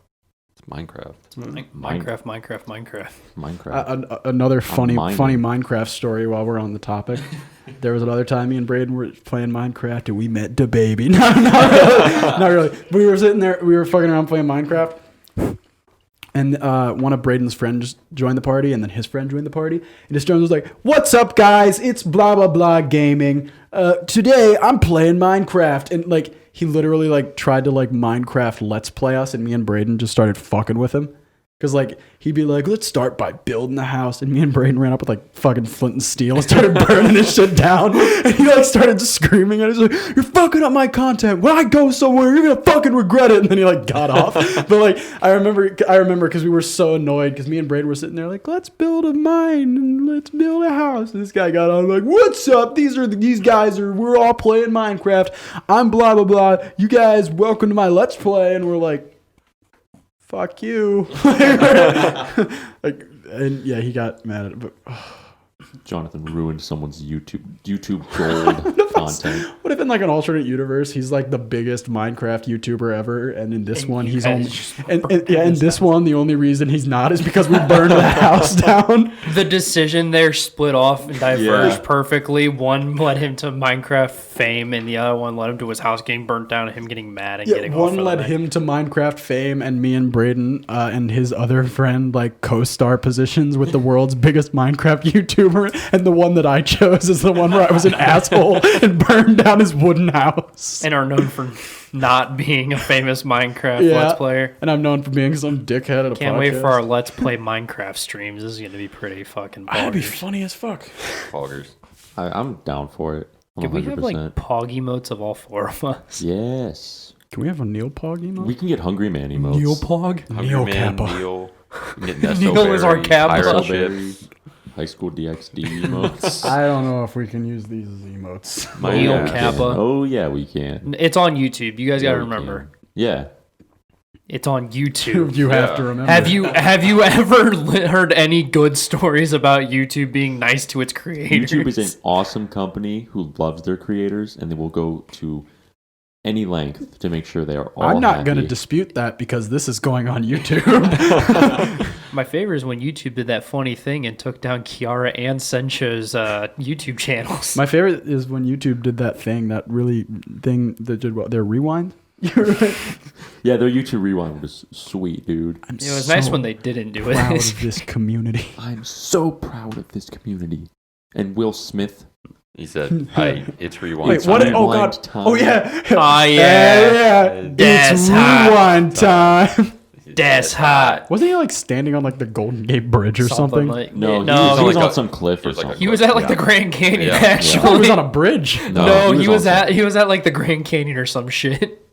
it's Minecraft. Like Minecraft. Minecraft. another funny mining. Minecraft story while we're on the topic. There was another time me and Braden were playing Minecraft and we met the baby. No, not really. Not really. We were sitting there, we were fucking around playing Minecraft. And one of Braden's friends joined the party, and then his friend joined the party. And his friend was like, "What's up, guys? It's blah blah blah gaming. Today I'm playing Minecraft." And like he literally like tried to like Minecraft Let's Play us, and me and Braden just started fucking with him. Cause like he'd be like, "Let's start by building the house," and me and Braden ran up with like fucking flint and steel and started burning his shit down. And he like started screaming at us like, "You're fucking up my content. When I go somewhere, you're gonna fucking regret it." And then he like got off. But like I remember because we were so annoyed because me and Braden were sitting there like, "Let's build a mine and let's build a house." And this guy got on like, "What's up? These guys are we're all playing Minecraft. I'm blah blah blah. You guys welcome to my Let's Play." And we're like, "Fuck you." Like, and yeah, he got mad at it. But Jonathan ruined someone's YouTube gold content. what if in like an alternate universe, he's like the biggest Minecraft YouTuber ever, and in this And one, you he's guys only just in this one, the only reason he's not is because we burned that house down. The decision there split off and diverged Yeah. perfectly. One led him to Minecraft fame, and the other one led him to his house getting burnt down and him getting mad and Yeah, getting off one for the led night. him to Minecraft fame, and me and Braden and his other friend like co-star positions with the world's biggest Minecraft YouTuber, and the one that I chose is the one where I was an asshole and burned down his wooden house. and are known for not being a famous Minecraft Yeah. Let's Player. And I'm known for being some dickhead at a Can't podcast. wait for our Let's Play Minecraft streams. This is going to be pretty fucking That'd be bonkers. funny as fuck. Poggers. I'm down for it. Can 100%. we have like Pog emotes of all four of us? Yes. Can we have a Neil Pog emote? We can get Hungry Man emotes. Neil Pog? Hungry Neil Man, Kappa. Neil. Neil Neil is our Kappa. Iron Strawberry, Chips. High School DxD emotes. I don't know if we can use these as emotes. My Neil yeah. Kappa. Oh, yeah, we can. It's on YouTube. You guys got to Yeah, we remember. can. Yeah. It's on YouTube. You have Yeah. to remember. Have you ever heard any good stories about YouTube being nice to its creators? YouTube is an awesome company who loves their creators, and they will go to any length to make sure they are all I'm not going to happy. dispute that because this is going on YouTube. My favorite is when YouTube did that funny thing and took down Kiara and Sencho's YouTube channels. My favorite is when YouTube did that thing, that did what? Their rewind? Yeah, their YouTube Rewind was sweet, dude. I'm It was nice when they didn't do proud it. of this community. I'm so proud of this community. And Will Smith. He said, it's rewind. Wait, what? time. Oh, Rewind God. time. Oh, yeah. Oh, yeah. Yeah. That's It's hot. rewind time. That's hot. Wasn't he like standing on like the Golden Gate Bridge or something? Like, No, no, he was like on a- some cliff or it was like a- something. he was at like Yeah. the Grand Canyon. Yeah. I thought Actually, he was on a bridge. No, he was on some- at like the Grand Canyon or some shit.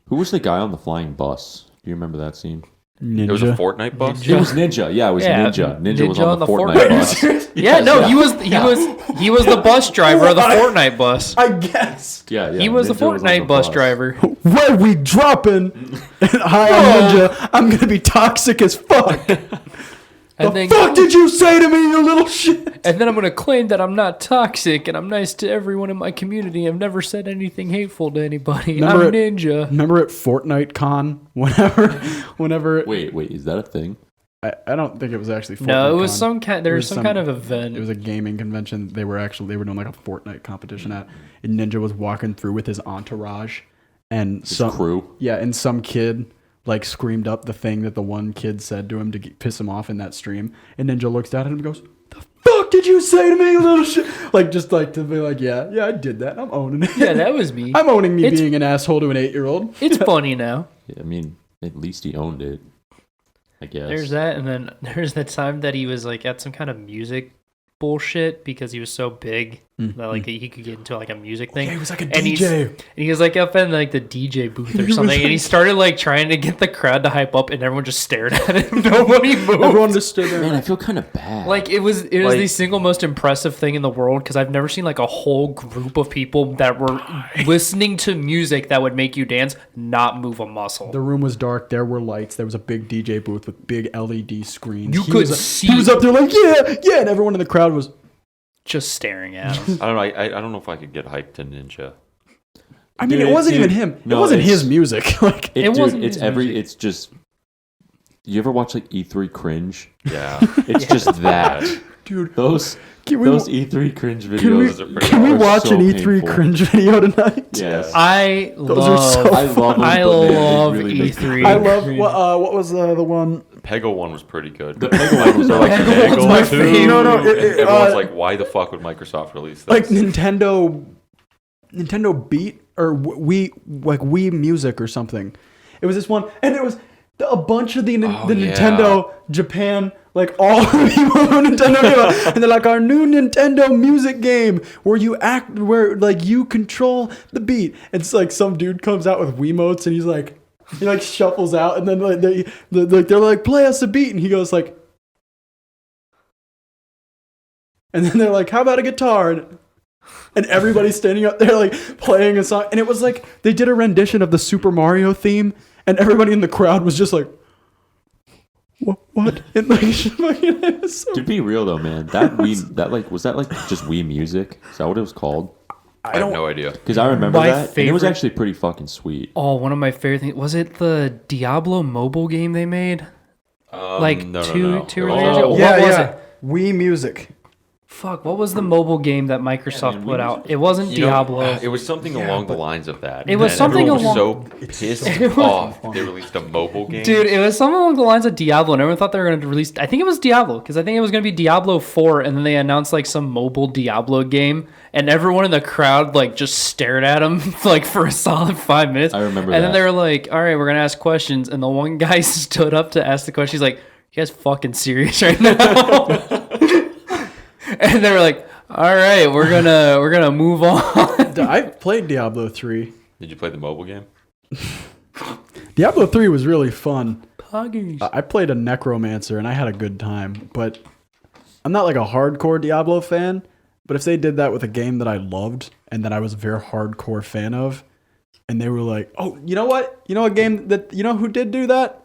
Who was the guy on the flying bus? Do you remember that scene? Ninja. It was a Fortnite bus? It was Ninja. Yeah, it was Yeah, Ninja. Ninja was on the Fortnite Fortnite bus. Yeah, no, he was the bus driver of the Fortnite bus. I guess. Yeah, yeah. He was the Ninja on Fortnite bus driver. Where we dropping? Hi, I'm Ninja. I'm gonna be toxic as fuck. And The then, fuck did you say to me, you little shit? and then I'm gonna claim that I'm not toxic and I'm nice to everyone in my community. I've never said anything hateful to anybody. Remember I'm Ninja. Remember at Fortnite Con, whenever Wait, is that a thing? I don't think it was actually Fortnite. No, it was Con. some kind. There was some kind of event. It was a gaming convention. They were doing like a Fortnite competition at. And Ninja was walking through with his entourage, and His crew. Yeah, and some kid like screamed up the thing that the one kid said to him to piss him off in that stream. And Ninja looks down at him and goes, "The fuck did you say to me, you little shit?" Like just like to be like, yeah, I did that. I'm owning it. Yeah, that was me. I'm owning me being an asshole to an 8-year-old. It's funny now. Yeah, I mean, at least he owned it. I guess. There's that, and then there's the time that he was like at some kind of music bullshit because he was so big that like he could get into like a music thing. Yeah, he was like a and DJ. And he was like up in like the DJ booth or He was something, and he like- started like trying to get the crowd to hype up, and everyone just stared at him. Nobody moved. Everyone just stood there. Man, I feel kind of bad. Like it was Like- the single most impressive thing in the world because I've never seen like a whole group of people that were listening to music that would make you dance not move a muscle. The room was dark. There were lights. There was a big DJ booth with big LED screens. You He could was, see- He was up there like, yeah, and everyone in the crowd was. Just staring at him. I don't know. I don't know if I could get hyped to Ninja. I mean, Dude, it wasn't dude, even him. no, it wasn't it's- his music. Like, It dude, wasn't it's his every. music. It's just. You ever watch like E3 cringe? Yeah. It's just that. dude, Those Can we- those E3 cringe can we, videos are pretty can we are watch so an E3 painful. cringe video tonight? Yes. I Those are love. so I love them, I but they love really make me E3. cringe. I love what was the one? Pego one was pretty good. The Pego one was They're like, awesome. Pego one's my Pego 2. favorite. No, no, Everyone's like, why the fuck would Microsoft release this? Like Nintendo Beat or Wii Music or something. It was this one, and it was a bunch of the yeah. Nintendo Japan, like all the people on Nintendo came out, and they're like, our new Nintendo music game where like you control the beat. It's like some dude comes out with Wiimotes and he like shuffles out, and then like they're like, play us a beat, and he goes like, and then they're like, how about a guitar? And everybody's standing up there like playing a song, and it was like they did a rendition of the Super Mario theme, and everybody in the crowd was just like, "What?" And like, it was so To be real though, man, was that like just Wii Music? Is that what it was called? I have no idea. Because I remember My that, and it was favorite- actually pretty fucking sweet. Oh, one of my favorite things was it the Diablo mobile game they made? Like No. two It or was, three years ago. What was it? Wii Music. Fuck, what was the mobile game that Microsoft put out? It wasn't You know, Diablo. it was something along the lines of that. It was And something everyone along- was so pissed off they released a mobile game. Dude, it was something along the lines of Diablo, and everyone thought they were going to release. I think it was Diablo, because I think it was going to be Diablo 4, and then they announced like some mobile Diablo game, and everyone in the crowd like just stared at him like for a solid 5 minutes. I remember And then that. they were like, "All right, we're going to ask questions," and the one guy stood up to ask the question. He's like, "You guys fucking serious right now?" And they were like, "All right, we're gonna move on." I played Diablo 3. Did you play the mobile game? Diablo 3 was really fun. Poggers. I played a necromancer and I had a good time, but I'm not like a hardcore Diablo fan. But if they did that with a game that I loved and that I was a very hardcore fan of, and they were like, "Oh, you know what? You know a game that who did do that?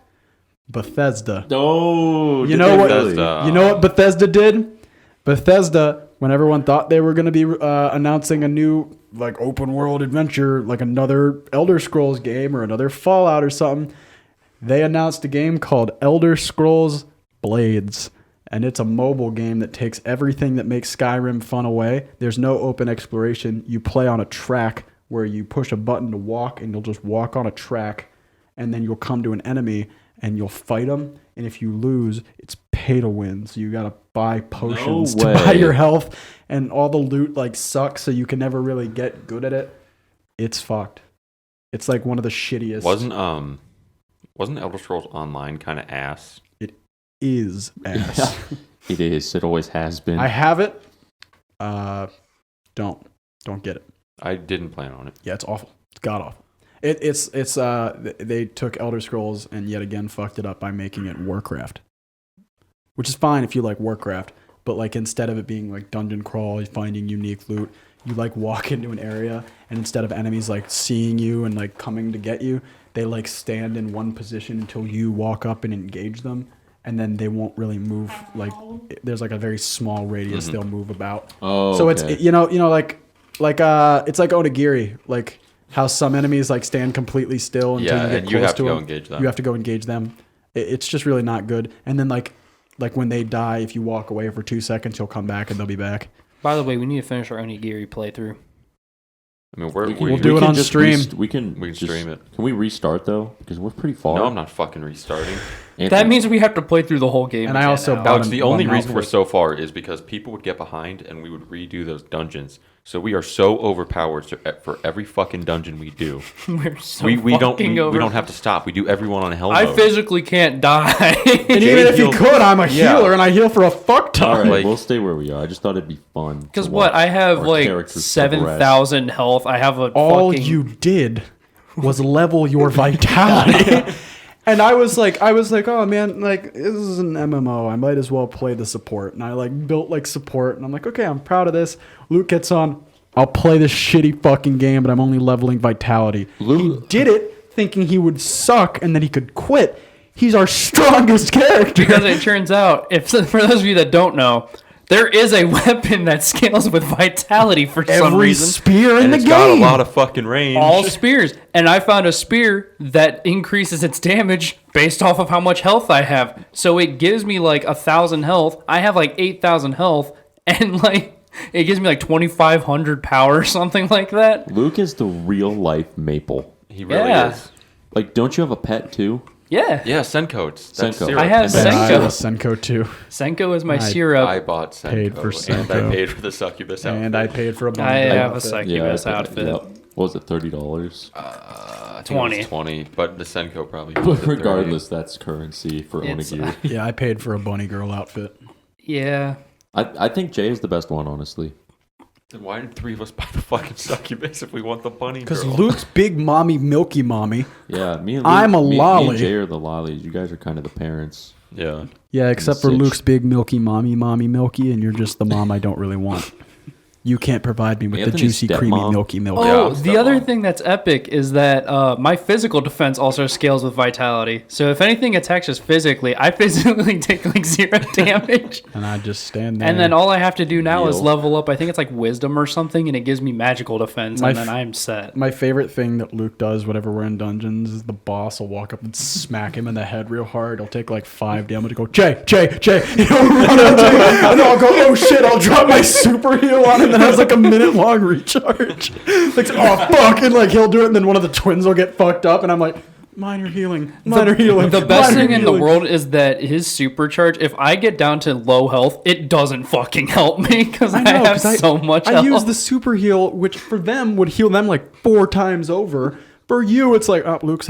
Bethesda." No, You know what? Bethesda. You know what Bethesda did? Bethesda, when everyone thought they were going to be announcing a new like open world adventure, like another Elder Scrolls game or another Fallout or something, they announced a game called Elder Scrolls Blades. And it's a mobile game that takes everything that makes Skyrim fun away. There's no open exploration. You play on a track where you push a button to walk, and you'll just walk on a track, and then you'll come to an enemy and you'll fight them. And if you lose, it's pay to win. So you gotta buy potions to buy way. your health, and all the loot like sucks, so you can never really get good at it. It's fucked. It's like one of the shittiest. Wasn't Elder Scrolls Online kind of ass? Is ass. It is. It always has been. I have it. Don't get it. I didn't plan on it. Yeah, it's awful. It's god awful. It's they took Elder Scrolls and yet again fucked it up by making it Warcraft, which is fine if you like Warcraft, but like instead of it being like dungeon crawl, finding unique loot, you like walk into an area and instead of enemies like seeing you and like coming to get you, they like stand in one position until you walk up and engage them, and then they won't really move. Like there's like a very small radius they'll move about. Oh, so okay. it's like it's like Onigiri, like how some enemies like stand completely still until Yeah, you get and you close have to to go them. engage them. You have to go engage them. It's just really not good. And then like when they die, if you walk away for 2 seconds, you'll come back and they'll be back. By the way, we need to finish our Onigiri playthrough. I mean, we'll do it on stream. We can stream it. Can we restart though? Because we're pretty far. No, I'm not fucking restarting. That means we have to play through the whole game. And I also now. bought Alex, the only one reason we're outfit. so far is because people would get behind and we would redo those dungeons. So we are so overpowered for every fucking dungeon we do. We're so we don't over. we don't have to stop. We do everyone on hell I mode. physically can't die. And even if you could, I'm a healer and I heal for a fuck ton. All right, like- we'll stay where we are. I just thought it'd be fun. Because what? I have our like characters 7,000 health. I have a All fucking... you did was level your vitality. And I was like, oh man, like this is an MMO. I might as well play the support. And I like built like support, and I'm like, okay, I'm proud of this. Luke gets on. I'll play this shitty fucking game, but I'm only leveling vitality. He did it thinking he would suck and then he could quit. He's our strongest character. Because it turns out, for those of you that don't know, there is a weapon that scales with vitality for some Every reason. spear in and the it's game. got a lot of fucking range. All spears. And I found a spear that increases its damage based off of how much health I have. So it gives me like 1,000 health. I have like 8,000 health. And like it gives me like 2,500 power or something like that. Luke is the real life Maple. He really Yeah. is. Like, don't you have a pet too? Yeah. Yeah, Senko. That's Senko. syrup. I have And Yeah, I Senko. have Senko too. Senko is my I syrup. I bought Senko. Paid for And I Senko. paid for the succubus outfit. And I paid for a bunny. I have a outfit. succubus I- outfit. yeah. What was it, $30? I think it 20. was 20, but the Senko probably. But regardless, that's currency for It's- Onigiri. Yeah, I paid for a bunny girl outfit. Yeah. I think Jay is the best one, honestly. Then why did 3 of us buy the fucking succubus if we want the bunny Because girl? Luke's big mommy, milky mommy. Yeah, me and I'm a me lolly. and Jay are the lollies. You guys are kind of the parents. Yeah. Yeah, except for Sitch. Luke's big milky mommy, milky, and you're just the mom I don't really want. You can't provide me with the Anthony's juicy, creamy, stepmom. milky milk. Oh, Yeah, the other stepmom. thing that's epic is that my physical defense also scales with vitality. So if anything attacks us physically, I physically take like 0 damage. And I just stand there. And then all I have to do now is Heal. level up. I think it's like wisdom or something, and it gives me magical defense, My and then f- I'm set. My favorite thing that Luke does whenever we're in dungeons is the boss will walk up and smack him in the head real hard. He'll take like 5 damage to go, Jay. He'll run up to me, and then I'll go, oh shit, I'll drop my super heal on him, and then has like a minute-long recharge. Like, oh fuck, and like he'll do it, and then one of the twins will get fucked up, and I'm like, minor healing. The best minor thing in the healing." world is that his supercharge, if I get down to low health, it doesn't fucking help me because I, know, have 'cause so much I health. use the super heal, which for them would heal them like 4 times over. For you, it's like, oh, Luke's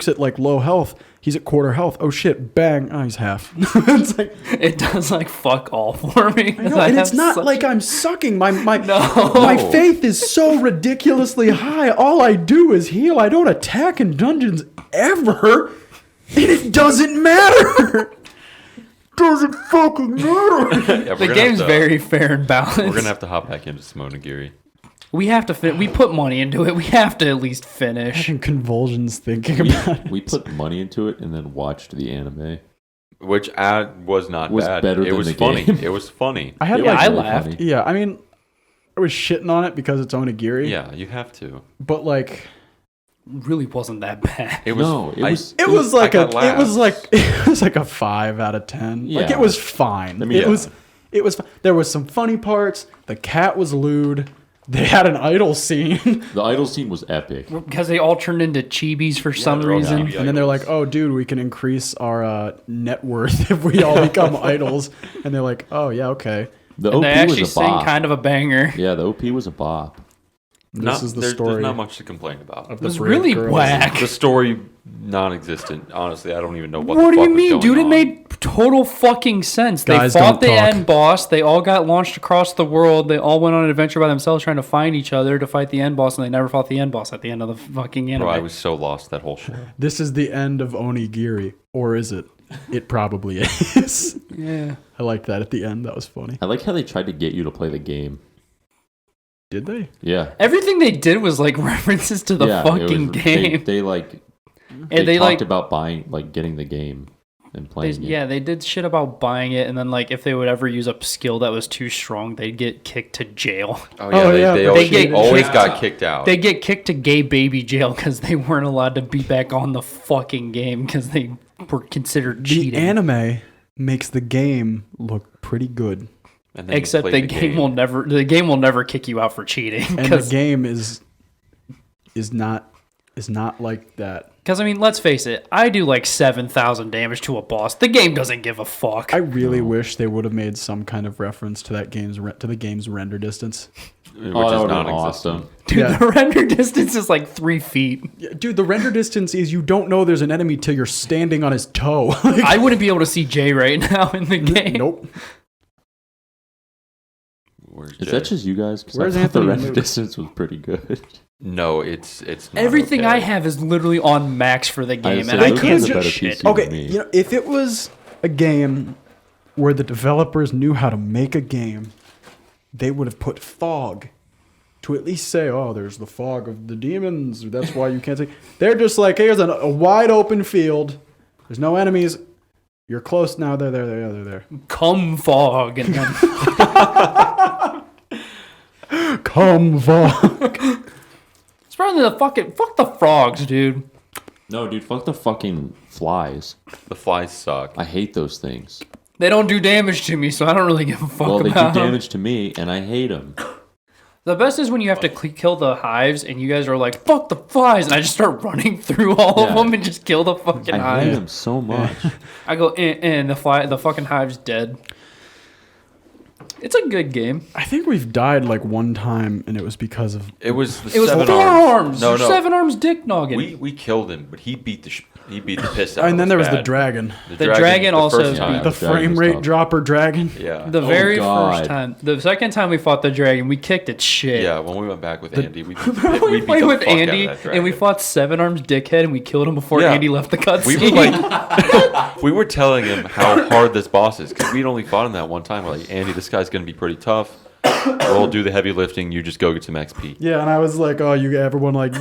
at like low health. He's at quarter health. Oh shit, bang. Oh, he's half. It's like, It does like fuck all for me. I know, and it's not like I'm sucking. My faith is so ridiculously high. All I do is heal. I don't attack in dungeons ever. And it doesn't matter. Doesn't fucking matter. Yeah, the game's very fair and balanced. We're gonna have to hop back into some Onigiri. We have to we put money into it. We have to at least finish. Having convulsions thinking about it. We put money into it and then watched the anime. Which ad was not Was bad. better It than was the funny. game. It was funny. I had Yeah, like I Really laughed. funny. Yeah, I mean, I was shitting on it because it's onigiri. Yeah, you have to. But like, Really wasn't that bad. It was. No, it was- it was like I got it was like a 5 out of 10. Like Yeah. it was fine. I mean, it yeah. was. There was some funny parts. The cat was lewd. They had an idol scene, The idol scene was epic. Because they all turned into chibis for some they're all reason. chibi. and then they're like, "Oh, dude, we can increase our net worth if we all become idols." And they're like, "Oh yeah, okay." The And OP they actually was a sing bop. kind of a banger. Yeah, the OP was a bop. This is the there's story not much to complain about. of It the was brave really girls. whack. The story, non-existent. Honestly, I don't even know what. What the do fuck you was mean, going dude? It on. made total fucking sense. Guys, they fought don't the talk. end boss. They all got launched across the world. They all went on an adventure by themselves trying to find each other to fight the end boss, and they never fought the end boss at the end of the fucking anime. Bro, I was so lost that whole show. This is the end of Onigiri, or is it? It probably is. Yeah. I liked that at the end. That was funny. I like how they tried to get you to play the game. Did they? Yeah. Everything they did was like references to the Yeah, it fucking was- game. They like and they they talked like about buying, like getting the game. and playing it. Yeah, they did shit about buying it, and then like if they would ever use a skill that was too strong, they'd get kicked to jail. Oh yeah, they get always kicked got kicked out. They get kicked to gay baby jail because they weren't allowed to be back on the fucking game because they were considered cheating. The anime makes the game look pretty good, And then you Except play the game will never kick you out for cheating. and the game is not like that. Because I mean, let's face it, I do like 7,000 damage to a boss. The game doesn't give a fuck. I really wish they would have made some kind of reference to that the game's render distance. which Oh, that is would be non-existent. awesome. Dude, Yeah. the render distance is like 3 feet. Yeah, dude, the render distance is you don't know there's an enemy till you're standing on his toe. Like, I wouldn't be able to see Jay right now in the game. nope. Where's Is Jay? that just you guys? Because Where's I thought the Anthony render Luke? distance was pretty good. No, it's not Everything okay. I have is literally on max for the game, say and I Luke can't has a do better shit. PC than Okay, me. you know, if it was a game where the developers knew how to make a game, they would have put fog to at least say, "Oh, there's the fog of the demons. That's why you can't see." They're just like, "Here's a wide open field. There's no enemies. You're close now. They're there. Come fog, and then Come fog." it's probably the fucking fuck the frogs, dude. No, dude, fuck the fucking flies. The flies suck. I hate those things. They don't do damage to me, so I don't really give a fuck Well, they do about them. damage to me, and I hate them. The best is when you have to kill the hives, and you guys are like, "Fuck the flies," and I just start running through all of Yeah. them and just kill the fucking I hate hives. them so much. I go, and the fucking hive's dead. It's a good game. I think we've died like one time, and it was because of It was the It was seven four arms. No, no. Seven arms dick noggin. We killed him, but he beat the piss out. and then of there us was the bad. dragon. The dragon also first beat- time. The the dragon frame was rate tough. dropper dragon. Yeah. The very God. first time. The second time we fought the dragon, we kicked its shit. Yeah, when we went back with Andy, we we beat played the with fuck out of Andy, that and we dragon. fought Seven Arms Dickhead, and we killed him before Yeah. Andy left the cutscene. We were like, we were telling him how hard this boss is because we'd only fought him that one time. We're like, Andy, this guy's gonna be pretty tough. We'll do the heavy lifting. You just go get some XP. Yeah, and I was like, "Oh, you everyone like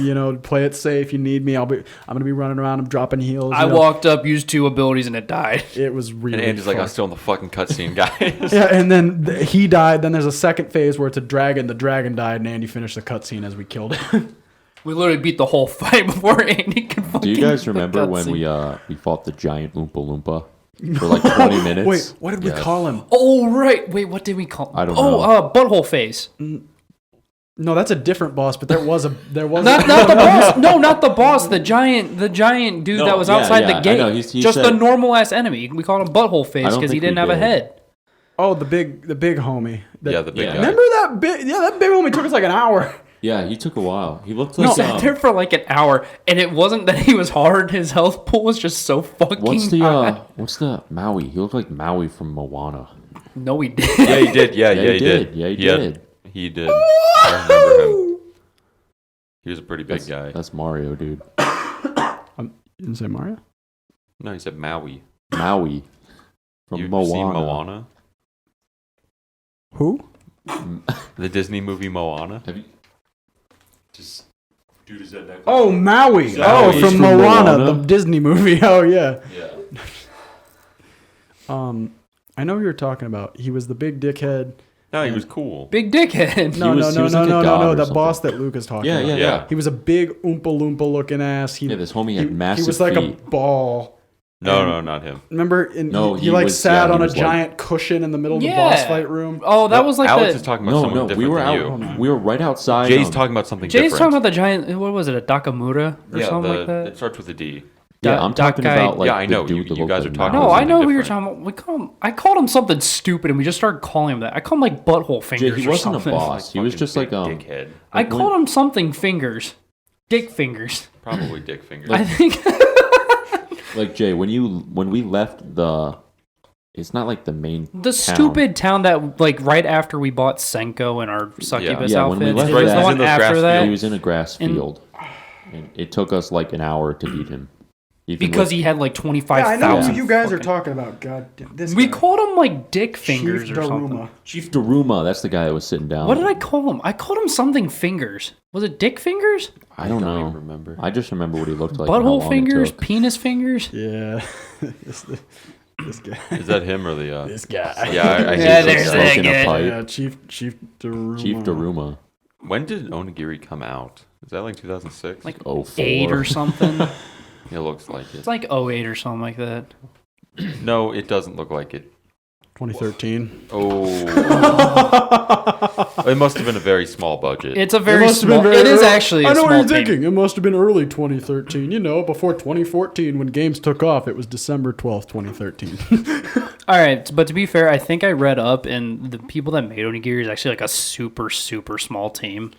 play it safe. You need me. I'm gonna be running around. I'm dropping heals." I you know. walked up, used 2 abilities, and it died. It was really. And Andy's like, I'm fucked. still in the fucking cutscene, guys. Yeah, and then he died. Then there's a second phase where it's a dragon. The dragon died, and Andy finished the cutscene as we killed it. We literally beat the whole fight before Andy could fucking Do you guys the remember when cutscene. we fought the giant Oompa Loompa for like 20 minutes? Wait, what did we Yes. call him? Oh, right. Wait, what did we call I don't Oh, know. Butthole Face. No, that's a different boss. But there was Not the boss. No, not the boss. The giant dude No, that was yeah, outside yeah, the I gate. know. He Just the said- normal ass enemy. We called him Butthole Face I don't because he think didn't we have a did. head. Oh, the big homie. Yeah, the big Yeah. guy. Remember that big? Yeah, that big homie took us like an hour. Yeah, he took a while. He looked We like sat there for like an hour, and it wasn't that he was hard. His health pool was just so fucking high. what's the Maui? He looked like Maui from Moana. No, he did. Yeah, he did. Yeah, he he did. did. Yeah, he did. He did. I remember him. He was a pretty big guy. That's Mario, dude. You didn't say Mario? No, he said Maui. Maui from You've Moana. seen Moana? Who? The Disney movie Moana? Have you? Just dude is that Oh, Maui. Maui. Oh, He's from from Moana, Moana. the Disney movie. Oh, yeah. Yeah. I know who you're talking about. He was the big dickhead. No, he was cool. Big dickhead. No, was like a god no. or The something. boss that Luke is talking Yeah, about. yeah, Yeah. yeah. He was a big Oompa Loompa looking ass. He, Yeah, this homie had massive He was like feet. a ball. No, not him. Remember? And No, he he like was- sat yeah, on he a was like- giant cushion in the middle of the Yeah. boss fight room. Oh, that was like Alex the. is talking about No, someone no, different we were than out. you. We were right outside. Jay's talking about something Jay's different. talking about the giant. What was it? A Dakamura or yeah, something like that. it starts with a D. Yeah, I'm talking Dakai- about like Yeah, I know. the dude You that looked guys like are talking Maui. No, about I know who you're different. talking about. I called him something stupid, and we just started calling him that. I called him like butthole fingers. Jay, he or wasn't a something. boss. He was Fucking just like big dickhead. I like called when- him something fingers, dick fingers. Probably dick fingers. I think. like Jay, when we left the, it's not like the main The town. stupid town that, like, right after we bought Senko and our succubus Yeah, when we outfits, left it was that- the He's one in those after grass that. He was in a grass And- field, and it took us like an hour to beat him. because he had like Yeah, I 25,000. know who you guys are fucking- talking about. God damn. This We guy. called him like Dick Fingers Chief or something. Daruma. Chief Daruma, that's the guy that was sitting down. What did I call him? I called him something Fingers. Was it Dick Fingers? I don't know. even remember. I just remember what he looked like. and how Butthole long it Fingers? took. Penis Fingers? Yeah. This guy. Is that him or the? This guy. Yeah, I hate Yeah, those there's guys. that Smoking a guy. pipe. Yeah, Chief Daruma. Chief Daruma. When did Onigiri come out? Is that like 2006? Like Oh, 8 or something. It looks like it. It's like 08 or something like that. No, it doesn't look like it. 2013. Oh, it must have been a very small budget. It's a very must have been small. very It is early. actually a I know small what you're team. thinking. It must have been early 2013. You know, before 2014 when games took off. It was December 12th, 2013. All right, but to be fair, I think I read up, and the people that made Onigiri is actually like a super, super small team.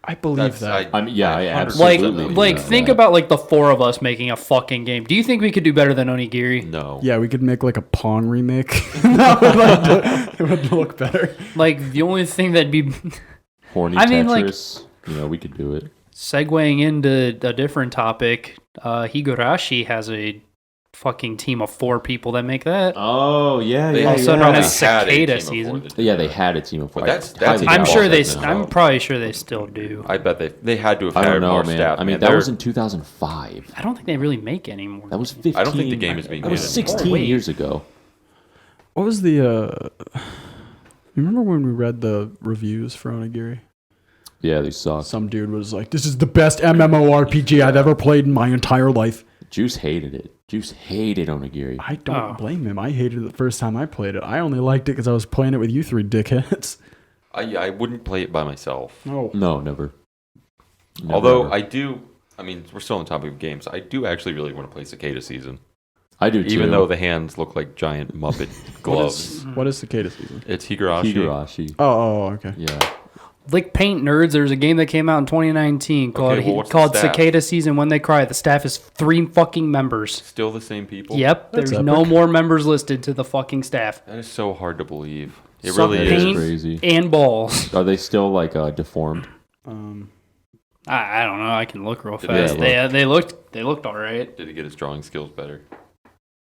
I believe that. I mean, yeah, I Like, absolutely. believe like that, think yeah. about like the 4 of us making a fucking game. Do you think we could do better than Onigiri? No. Yeah, we could make like a Pong remake. That would, like, it would look better. Like the only thing that'd be Horny I mean, like- Tetris. We could do it. segueing into a different topic. Higurashi has a fucking team of 4 people that make that. Oh yeah, They yeah, also yeah. known probably as had a Cicada team of season. 4 that did Yeah, they that. had a team of 4. But that's highly I'm even sure they. awesome. I'm probably sure they still do. I bet they had to have I hired don't know, more man. staff. I mean, man. that They're- was in 2005. I don't think they really make anymore. That was 15. I don't think the game is being That was made 16 wait. years ago. What was the? You remember when we read the reviews for Onigiri? Yeah, they suck. Some dude was like, "This is the best MMORPG I've ever played in my entire life." Juice hated it. Juice hated Onigiri. I don't Oh. blame him. I hated it the first time I played it. I only liked it because I was playing it with you 3 dickheads. I wouldn't play it by myself. No. No, never. Never, Although ever. I do. I mean, we're still on the topic of games. I do actually really want to play Cicada Season, I do too. even though the hands look like giant Muppet gloves. What is Cicada Season? It's Higurashi. Higurashi. Oh, okay. Yeah. Lick Paint Nerds, there's a game that came out in 2019 called, well, what's the called staff? Cicada Season When They Cry. The staff is 3 fucking members. Still the same people. Yep, That's there's no epic. more members listed to the fucking staff. That is so hard to believe. It Suck really That is is. paint crazy. and balls. Are they still like deformed? I don't know. I can look real Did fast. they They looked all right. Did he get his drawing skills better?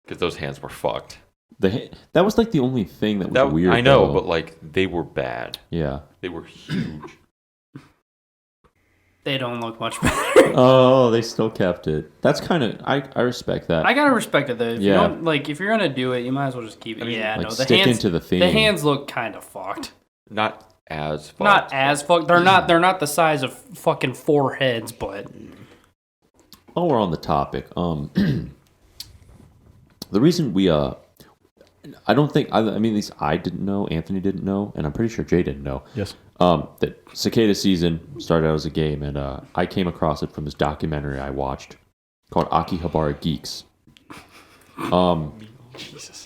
Because those hands were fucked. That was like the only thing that was That weird. I know, though. but like they were bad. yeah. They were huge. They don't look much better. Oh, they still kept it. That's kind of I respect that. I gotta respect it though. If Yeah. you don't like, if you're gonna do it, you might as well just keep it. I mean, yeah, like no, the stick hands. into the theme. The hands look kind of fucked. Not as fucked. Not as fucked. They're not. They're not the size of fucking 4 heads, but Oh, we're on the topic. The reason we I don't think I mean at least I didn't know, Anthony didn't know, and I'm pretty sure Jay didn't know. Yes. That Cicada Season started out as a game, and I came across it from this documentary I watched called Akihabara Geeks.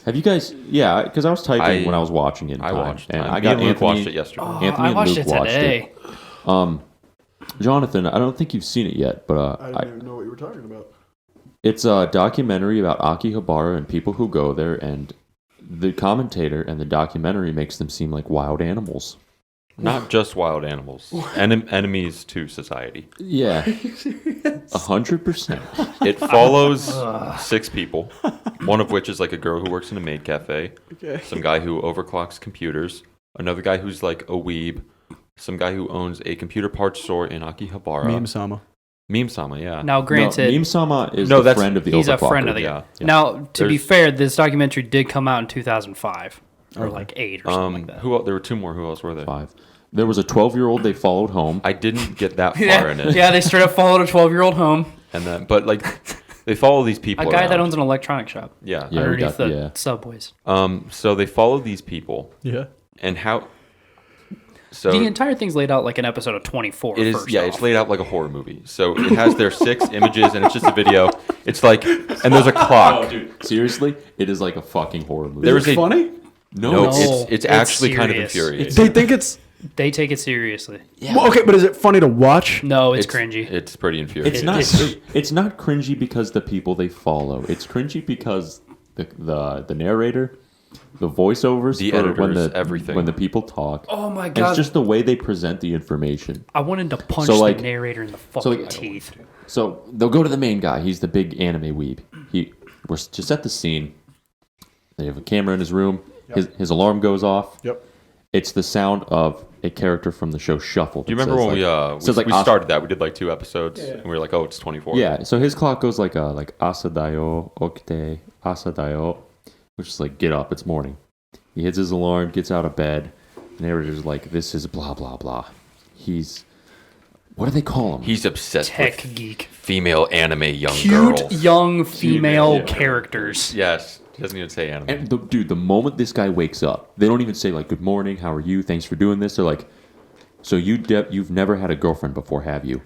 Have you guys? Yeah, because I was typing when I was watching it. In I time, watched. and me I got and Luke Anthony. watched it yesterday. Anthony I and watched Luke it today. watched it. Jonathan, I don't think you've seen it yet, but I didn't even know what you were talking about. it's a documentary about Akihabara and people who go there, and the commentator and the documentary makes them seem like wild animals. Not just wild animals. Enemies to society. Yeah, 100%. It follows 6 people, one of which is like a girl who works in a maid cafe, Okay. some guy who overclocks computers, another guy who's like a weeb, some guy who owns a computer parts store in Akihabara. Meme-sama. Meme-sama, yeah. Now, granted, Meme Sama is No, the that's- friend of the he's a overclocker. friend of the yeah. Now, to be There's- fair, this documentary did come out in 2005 or like 8 or something like that. Who else? There were 2 more. Who else were there? 5. There was a 12-year-old they followed home. I didn't get that far in it. Yeah, they straight up followed a 12-year-old home. And then, but like, they follow these people A guy that around. owns an electronic shop Yeah. Yeah. we underneath got- the yeah. subways. So they follow these people, Yeah. and how. So The entire thing's laid out like an episode of 24. it is. first Yeah, off. it's laid out like a horror movie. So it has their 6 images, and it's just a video. It's like, and there's a clock. Seriously, it is like a fucking horror movie. There Is was it a funny? no. No, It's it's actually kind of serious. infuriating. They think it's... They take it seriously. Well, okay, but is it funny to watch? No, it's cringy. It's pretty infuriating. It's not cringy because the people they follow. It's cringy because the narrator, the voiceovers, The for when editors, the everything. when the people talk. Oh my And god! it's just the way they present the information. I wanted to punch So, like- the narrator in the fucking like- teeth. So they'll go to the main guy. He's the big anime weeb. we're just at the scene. They have a camera in his room. His alarm goes off. Yep. It's the sound of a character from the show Shuffle. Do you remember when we started that? We did like 2 episodes, and we were like, oh, it's 24. Yeah, so his clock goes like asa dayo, okite, asa dayo, which is like, get up, it's morning. He hits his alarm, gets out of bed. The narrator's like, this is blah, blah, blah. What do they call him? He's obsessed Tech with geek. female anime young Cute girls. young female characters. Yes. He doesn't even say anime. And the moment this guy wakes up, they don't even say like, good morning, how are you, thanks for doing this. They're like, so you've never had a girlfriend before, have you?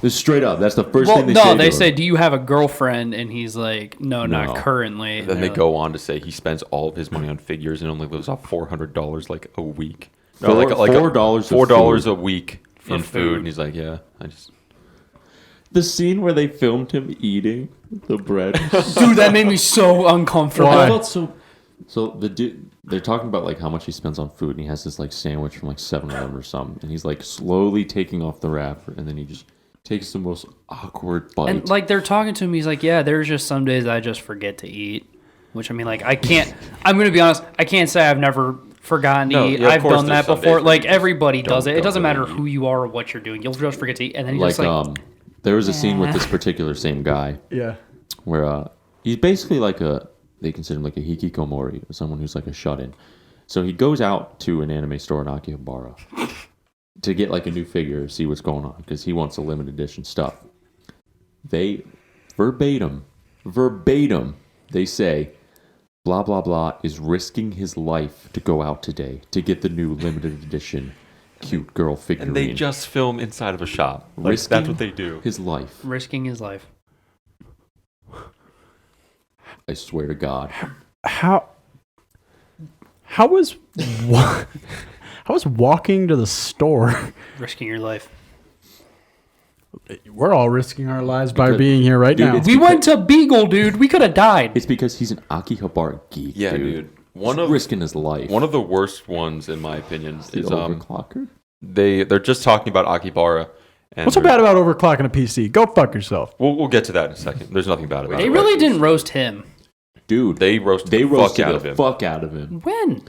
This is straight up. That's the first thing they say. No, they say, do you have a girlfriend? And he's like, no, not currently. Then they go on to say he spends all of his money on figures and only lives off $400 like a week. No, like $4 a week in food. And he's like, yeah, The scene where they filmed him eating the bread. Dude, that made me so uncomfortable. I felt so the dude, they're talking about like how much he spends on food, and he has this like sandwich from like 7-Eleven or something, and he's like slowly taking off the wrapper, and then he just takes the most awkward bite. And like they're talking to him, he's like, yeah, there's just some days I just forget to eat. Which I mean, like I'm going to be honest, I can't say I've never forgotten to eat. I've done that before. Like everybody does it. It doesn't matter who you are or what you're doing. You'll just forget to eat, and then you there was a scene with this particular same guy. Yeah. Where he's basically like they consider him like a hikikomori, or someone who's like a shut-in. So he goes out to an anime store in Akihabara to get like a new figure, see what's going on, because he wants a limited edition stuff. They verbatim, they say, blah, blah, blah is risking his life to go out today to get the new limited edition cute girl figurine. And they just film inside of a shop. That's what they do. His life. Risking his life. I swear to God. How was walking to the store? Risking your life. We're all risking our lives by being here right now. We went to Beagle, dude. We could have died. It's because he's an Akihabara geek, yeah, dude. Risking his life. One of the worst ones, in my opinion, is overclocker. They're just talking about Akihabara. And what's so bad about overclocking a PC? Go fuck yourself. We'll get to that in a second. There's nothing bad about it. They really didn't roast him. Dude, they roasted the fuck out of him. When?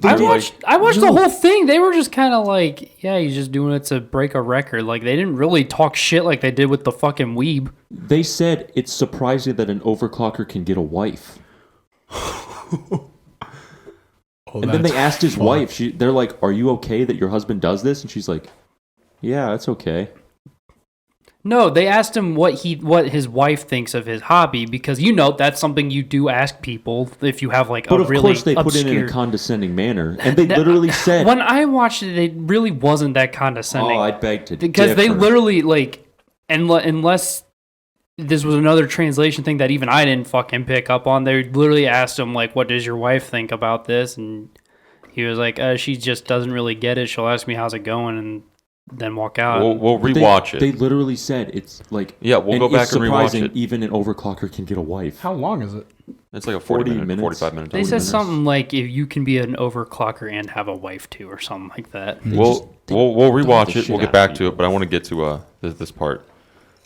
I watched the whole thing. They were just kind of like, yeah, he's just doing it to break a record. Like, they didn't really talk shit like they did with the fucking weeb. They said it's surprising that an overclocker can get a wife. And then they asked his wife. They're like, "Are you okay that your husband does this?" And she's like, "Yeah, it's okay." No, they asked him what his wife thinks of his hobby, because that's something you do ask people if you have like but a of really course they obscure... put it in a condescending manner, and they literally said when I watched it, it really wasn't that condescending. Oh, I beg to because differ. they literally like, unless this was another translation thing that even I didn't fucking pick up on, they literally asked him like, "What does your wife think about this?" And he was like, "She just doesn't really get it. She'll ask me how's it going and." Then walk out. We'll rewatch it. They literally said it's like we'll go back and rewatch it. Even an overclocker can get a wife. How long is it? It's like a 45 minute. They said something like if you can be an overclocker and have a wife too, or something like that. We'll rewatch it. We'll get back to it, but I want to get to this part.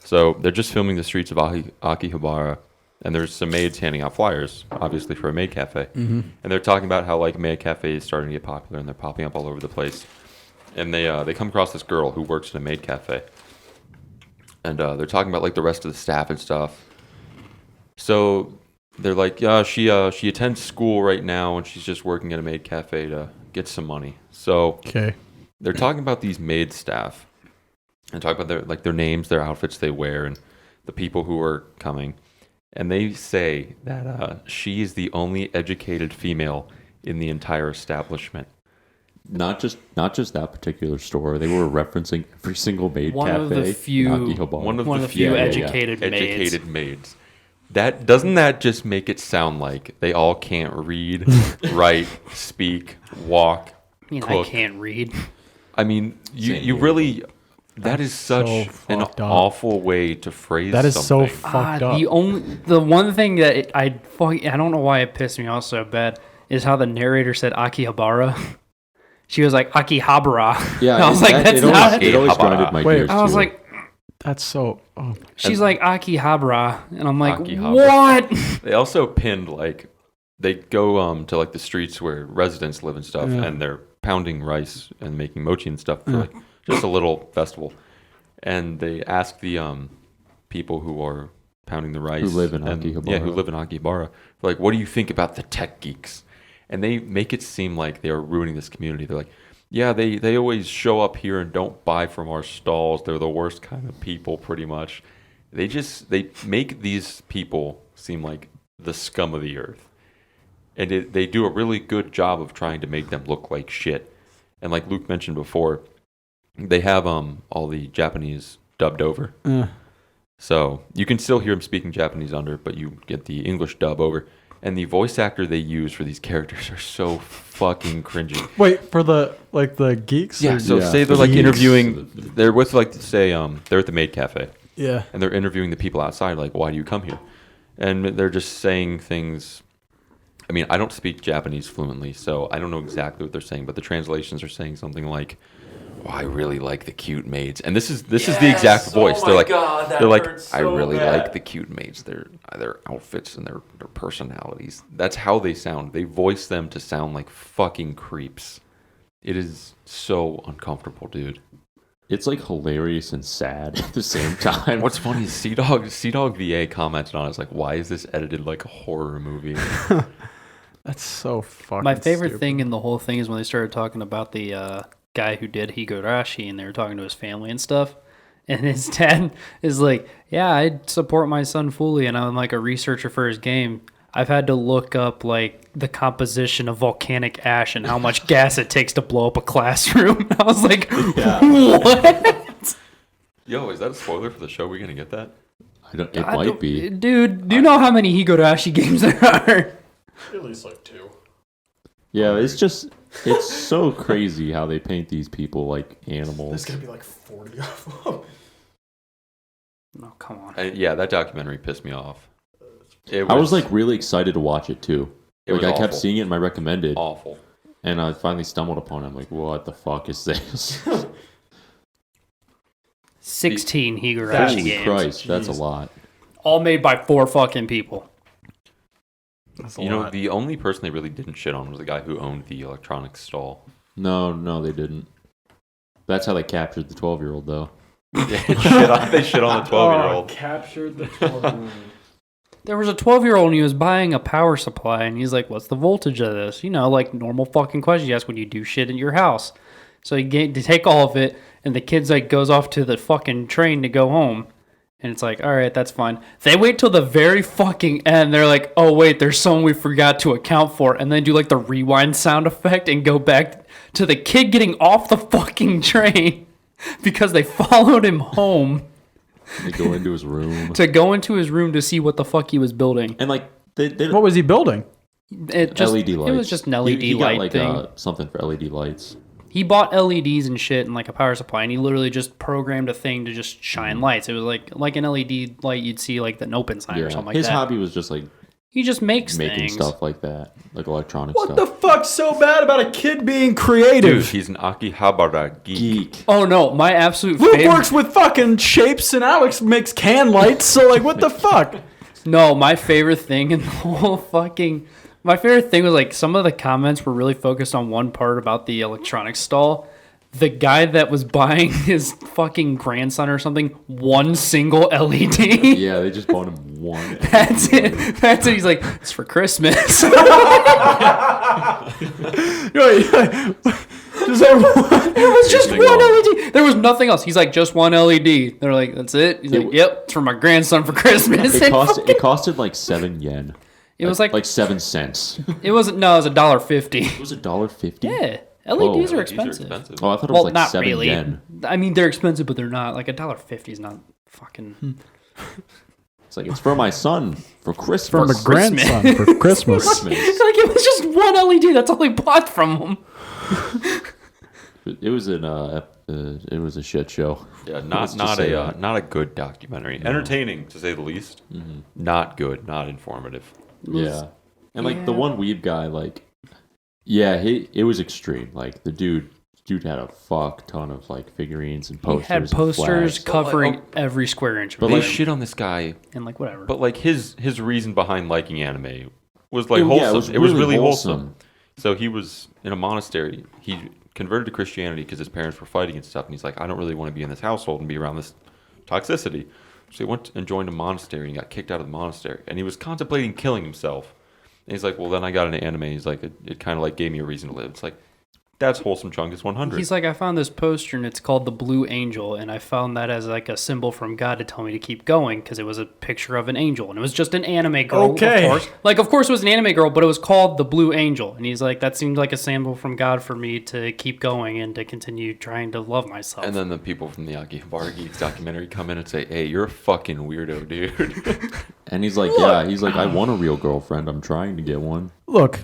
So they're just filming the streets of Akihabara, and there's some maids handing out flyers, obviously for a maid cafe, and they're talking about how like maid cafe is starting to get popular, and they're popping up all over the place. And they come across this girl who works in a maid cafe, and they're talking about like the rest of the staff and stuff. So they're like, yeah, she attends school right now, and she's just working at a maid cafe to get some money. So they're talking about these maid staff, and talk about their names, their outfits they wear, and the people who are coming. And they say that she is the only educated female in the entire establishment. Not just that particular store. They were referencing every single maid cafe. One of the few educated maids. Doesn't that just make it sound like they all can't read, write, speak, walk, cook? I can't read. I mean, you really. That is such an awful way to phrase that is something. So fucked up. The one thing that I don't know why it pissed me off so bad is how the narrator said Akihabara. She was like Akihabara. Yeah, I was like, that's not. It always grinded my gears. I was like, That's so. Oh. She's like Akihabara, and I'm like, Akihabara. what? They also pinned like they go to like the streets where residents live and stuff, and they're pounding rice and making mochi and stuff for like just a little festival. And they ask the people who are pounding the rice who live in Akihabara. Yeah, who live in Akihabara. Like, what do you think about the tech geeks? And they make it seem like they are ruining this community. They're like, yeah, they always show up here and don't buy from our stalls. They're the worst kind of people, pretty much. They make these people seem like the scum of the earth. And they do a really good job of trying to make them look like shit. And like Luke mentioned before, they have all the Japanese dubbed over. So you can still hear them speaking Japanese under, but you get the English dub over. And the voice actor they use for these characters are so fucking cringy. Wait, for the geeks? Yeah, so say they're the like geeks. interviewing, they're with like, say, they're at the Maid Cafe. Yeah. And they're interviewing the people outside, like, why do you come here? And they're just saying things. I mean, I don't speak Japanese fluently, so I don't know exactly what they're saying, but the translations are saying something like, oh, I really like the cute maids. And this is the exact voice. They're like, I really like the cute maids. Their outfits and their personalities. That's how they sound. They voice them to sound like fucking creeps. It is so uncomfortable, dude. It's like hilarious and sad at the same time. What's funny is C-Dog VA commented on it. It's like, why is this edited like a horror movie? That's so fucking My favorite stupid. thing in the whole thing is when they started talking about the guy who did Higurashi, and they were talking to his family and stuff. And his dad is like, yeah, I support my son fully, and I'm like a researcher for his game. I've had to look up like the composition of volcanic ash and how much gas it takes to blow up a classroom. I was like, what? Yo, is that a spoiler for the show? We're gonna get that? It might be. Dude, do you know how many Higurashi games there are? At least like 2. Yeah, it's so crazy how they paint these people like animals. There's gonna be like 40 of them. No, come on. Yeah, that documentary pissed me off. I was like really excited to watch it too. Like I kept awful. seeing it in my recommended, Awful. and I finally stumbled upon it. I'm like, what the fuck is this? 16 Higurashi Holy games. Christ, that's a lot. All made by 4 fucking people. That's a You know, lot. the only person they really didn't shit on was the guy who owned the electronics stall. No, they didn't. That's how they captured the 12-year-old though. They shit on the 12-year-old. Captured the 12-year-old. There was a 12-year-old and he was buying a power supply, and he's like, what's the voltage of this? You know, like normal fucking question you ask when you do shit in your house. So he to take all of it, and the kid's like goes off to the fucking train to go home. And it's like, all right, that's fine. They wait till the very fucking end. They're like, oh, wait, there's someone we forgot to account for. And then do like the rewind sound effect and go back to the kid getting off the fucking train because they followed him home They go into his room, to go into his room to see what the fuck he was building. and like they What was he building? It just, LED lights. It was just an LED he light got like thing. something for LED lights. He bought LEDs and shit and like a power supply, and he literally just programmed a thing to just shine lights. It was like an LED light you'd see like an open sign or something like His that. hobby was just like He just makes making things. stuff like that, like electronic What stuff. the fuck's so bad about a kid being Dude, creative? he's an Akihabara geek. Oh no, my absolute Luke favorite. works with fucking shapes and Alex makes can lights, so like what the fuck? No, my favorite thing in the whole fucking. My favorite thing was like some of the comments were really focused on one part about the electronics stall. The guy that was buying his fucking grandson or something one single LED. Yeah, they just bought him one. That's it. That's it. He's like, it's for Christmas. It was just one LED. There was nothing else. He's like, just one LED. They're like, that's it. He's like, yep, it's for my grandson for Christmas. It costed like 7 yen. It was like 7 cents. it wasn't. No, it was $1.50. It was $1.50. Yeah, LEDs Whoa. are expensive. Oh, I thought it was Well, like not 7 really. yen. I mean, they're expensive, but they're not. Like $1.50 is not fucking. It's like it's for my son for Christmas. For my grandson for Christmas. Like it was just one LED. That's all he bought from him. It was it was a shit show. Yeah, Let's just say that. not a good documentary. Entertaining to say the least. Mm-hmm. Not good. Not informative. Yeah, and like the one weeb guy, like, yeah, it was extreme. Like the dude Dude had a fuck ton of like figurines and He posters. had and posters flags. covering every square inch of But they it. shit on this guy. And like whatever. But like his reason behind liking anime was like Yeah, wholesome. It was really wholesome. wholesome. So he was in a monastery. He converted to Christianity because his parents were fighting and stuff. And he's like, I don't really want to be in this household and be around this toxicity. So he went and joined a monastery and got kicked out of the monastery. And he was contemplating killing himself. And he's like, well, then I got into anime. He's like, it kind of like gave me a reason to live. It's like, that's wholesome Chungus 100. He's like, I found this poster and it's called the Blue Angel, and I found that as like a symbol from God to tell me to keep going because it was a picture of an angel and it was just an anime girl. Okay. Of course. Like, of course it was an anime girl, but it was called the Blue Angel, and he's like, that seemed like a symbol from God for me to keep going and to continue trying to love myself. And then the people from the Akihabara Geeks documentary come in and say, hey, you're a fucking weirdo, dude. And he's like, yeah, he's like, I want a real girlfriend. I'm trying to get one. Look,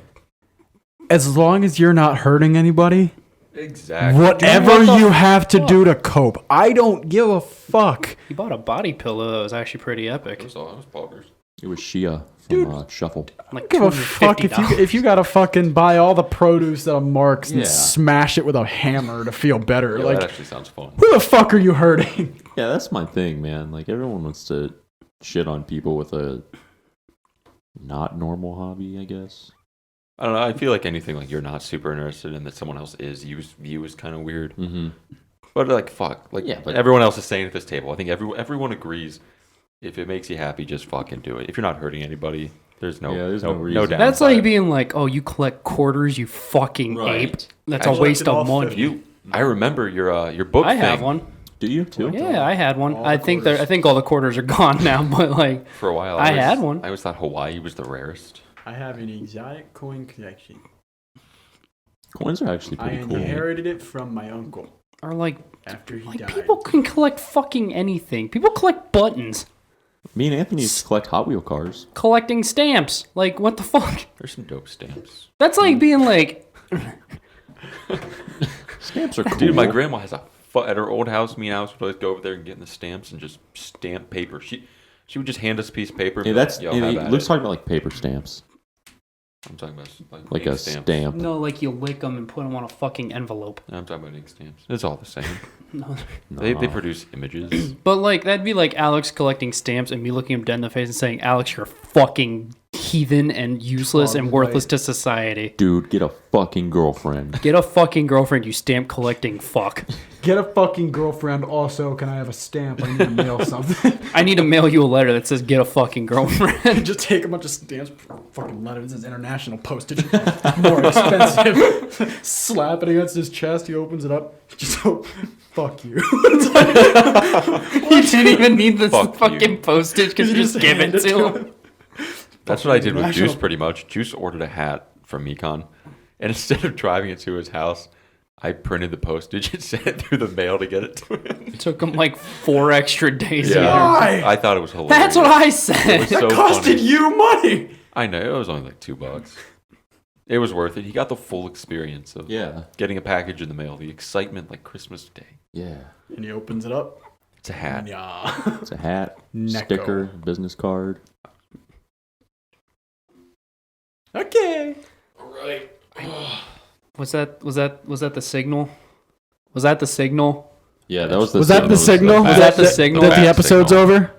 as long as you're not hurting anybody, Exactly. whatever you have to do to cope, I don't give a fuck. He bought a body pillow that was actually pretty epic. It was Poggers. It was Shia from Shuffle. Like Give a fuck if you gotta fucking buy all the produce at a Mark's and Yeah. smash it with a hammer to feel better. Yeah, like, that actually sounds fun. who the fuck are you hurting? Yeah, that's my thing, man. Like everyone wants to shit on people with a not normal hobby, I guess. I don't know. I feel like anything like you're not super interested in that someone else is, you view is kind of weird. Mm-hmm. But like, fuck. Like, Yeah, but- everyone else is saying at this table. I think everyone agrees. If it makes you happy, just fucking do it. If you're not hurting anybody, there's no reason. downside. That's like being like, oh, you collect quarters, you fucking Right. ape. That's I a waste collected all of money. 50. I remember your book I thing. have one. Do you too? Yeah, I had one. All I the think quarters. I think all the quarters are gone now, but like For a while, I had one. I always thought Hawaii was the rarest. I have an exotic coin collection. Coins are actually I pretty cool. inherited it from my uncle or like after he like died. people can collect fucking anything. People collect buttons, Me and Anthony used to collect Hot Wheel cars. collecting stamps. Like what the fuck? There's some dope stamps. That's like being like Stamps are cool. Dude, my grandma has at her old house. Me and Alex would always go over there and get in the stamps and just stamp paper. She would just hand us a piece of paper. And Yeah, be like, that's "Yo, have at Luke's it." talking about like paper stamps, I'm talking about like ink a stamps. stamp. no, like you lick them and put them on a fucking envelope. I'm talking about ink stamps. It's all the same. No. They produce images. But like that'd be like Alex collecting stamps and me looking him dead in the face and saying, "Alex, you're a fucking heathen and useless and Probably. worthless to society. Dude, get a fucking girlfriend. Get a fucking girlfriend, you stamp collecting fuck." Get a fucking girlfriend. Also, can I have a stamp? I need to mail something. I need to mail you a letter that says "Get a fucking girlfriend." Just take a bunch of stamps, fucking letters. This is international postage, more expensive. Slap it against his chest. He opens it up. Just hope. Fuck you. You didn't even need the Fuck fucking you. postage because you just give it hand to him. That's what I did with National- Juice pretty much. Juice ordered a hat from Mecon, and instead of driving it to his house, I printed the postage and sent it through the mail to get it to him. It took him like 4 extra days. Yeah, Why? I thought it was hilarious. That's what I It said. was That so costed funny. you money. I know, it was only like $2. It was worth it. He got the full experience of Yeah. getting a package in the mail, the excitement like Christmas Day. Yeah. And he opens it up. It's a hat. Yeah. It's a hat, Necco. sticker, business card. Okay. Was that the signal? Was that the signal? Yeah, that was the Was that the signal? Was that the signal? That the Bad episode's signal. over?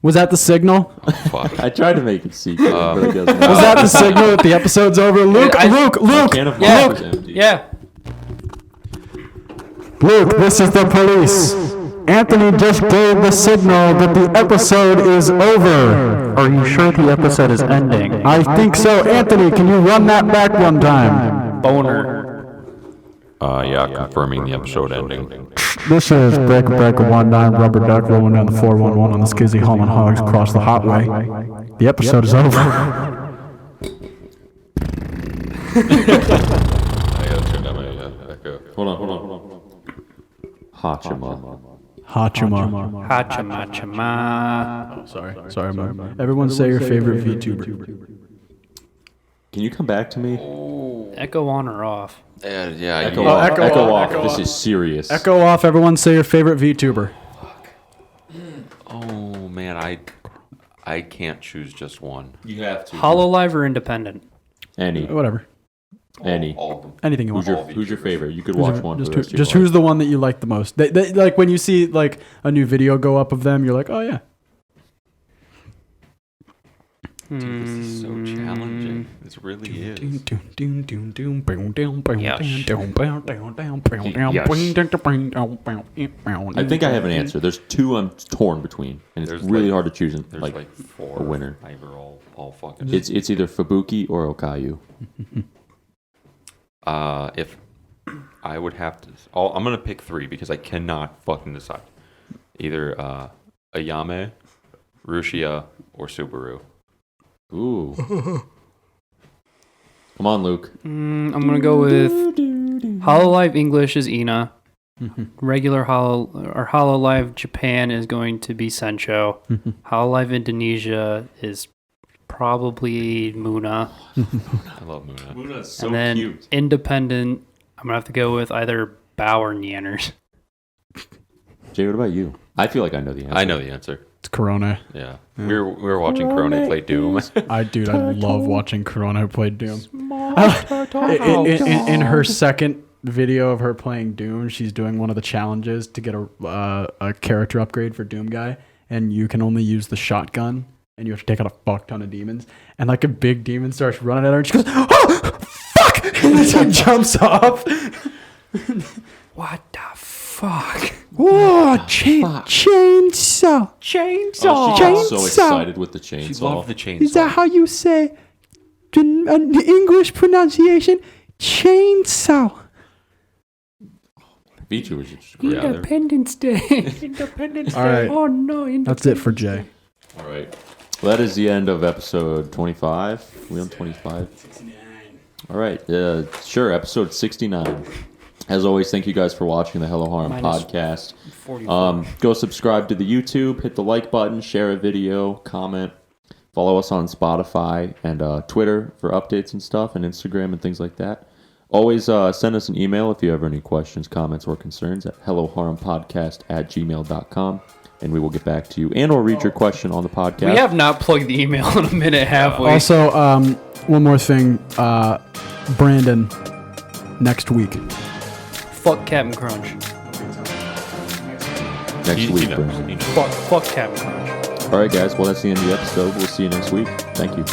Was that the signal? Oh, fuck. I tried to make it secret, but it doesn't. Was that the signal that the episode's over? Luke, Luke, Can of Yeah. Moco is empty. Yeah. Luke, this is the police. Anthony just gave the signal that the episode is over. Are you sure the episode is ending? I think so. Anthony, can you run that back one time? Boner. Yeah, confirming the episode ending. This is Breaker 19 Rubber Duck rolling down the 411 on the Skizzy hauling hogs across the hotway. The episode is over. I gotta turn down my echo. Hold on. Hachima. Hachima. Hachama. Sorry, man. Everyone say your favorite VTuber. Can you come back to me? Echo on or off? Yeah, Echo you- off. echo Echo off, off. echo This off. is serious. Echo off, everyone say your favorite VTuber. Oh man, I can't choose just one. You have to. Hololive or independent? Any. Whatever. Any. All of them. Anything you want. Who's your favorite? You could watch one. Just who's the one that you like the most? Like when you see like a new video go up of them, you're like, oh yeah. Dude, this is so challenging. This really is. I think I have an answer. There's two I'm torn between, and it's really hard to choose There's like four a winner. Five are all fucking. It's either Fubuki or Okayu. If I would have to, I'm gonna pick three because I cannot fucking decide. Either Ayame, Rushia, or Subaru. Ooh. Come on, Luke. I'm gonna go with Hololive English is Ina. Regular Hololive Japan is going to be Sencho. Hololive Indonesia is probably Muna. I love Muna. Muna's so And then cute. independent, I'm gonna have to go with either Bao or Nyanners. Jay, what about you? I feel like I know the answer. I know the answer. It's Corona. Yeah. We were watching Corona play Doom. I love watching Corona play Doom. In her second video of her playing Doom, she's doing one of the challenges to get a character upgrade for Doom guy, and you can only use the shotgun, and you have to take out a fuck ton of demons. And like a big demon starts running at her, and she goes, "Oh, fuck!" and then she jumps off. What the fuck? Whoa, chainsaw! Oh, she got so excited with the chainsaw. She loved the chainsaw. Is that how you say the English pronunciation? Chainsaw. Beachy was just great. Independence Day. Independence All right. Day. Oh no. That's it for Jay. All right. Well, that is the end of episode 25. We on 25? 69. All right. Sure. Episode 69. As always, thank you guys for watching the Hello Harem Podcast. Go subscribe to the YouTube, hit the like button, share a video, comment, follow us on Spotify and Twitter for updates and stuff, and Instagram and things like that. Always send us an email if you have any questions, comments, or concerns at helloharempodcast@gmail.com, and we will get back to you and or read your question on the podcast. We have not plugged the email in a minute halfway. Also, one more thing. Brandon, next week. Fuck Captain Crunch. Next week, bro. Fuck Captain Crunch. All right, guys. Well, that's the end of the episode. We'll see you next week. Thank you.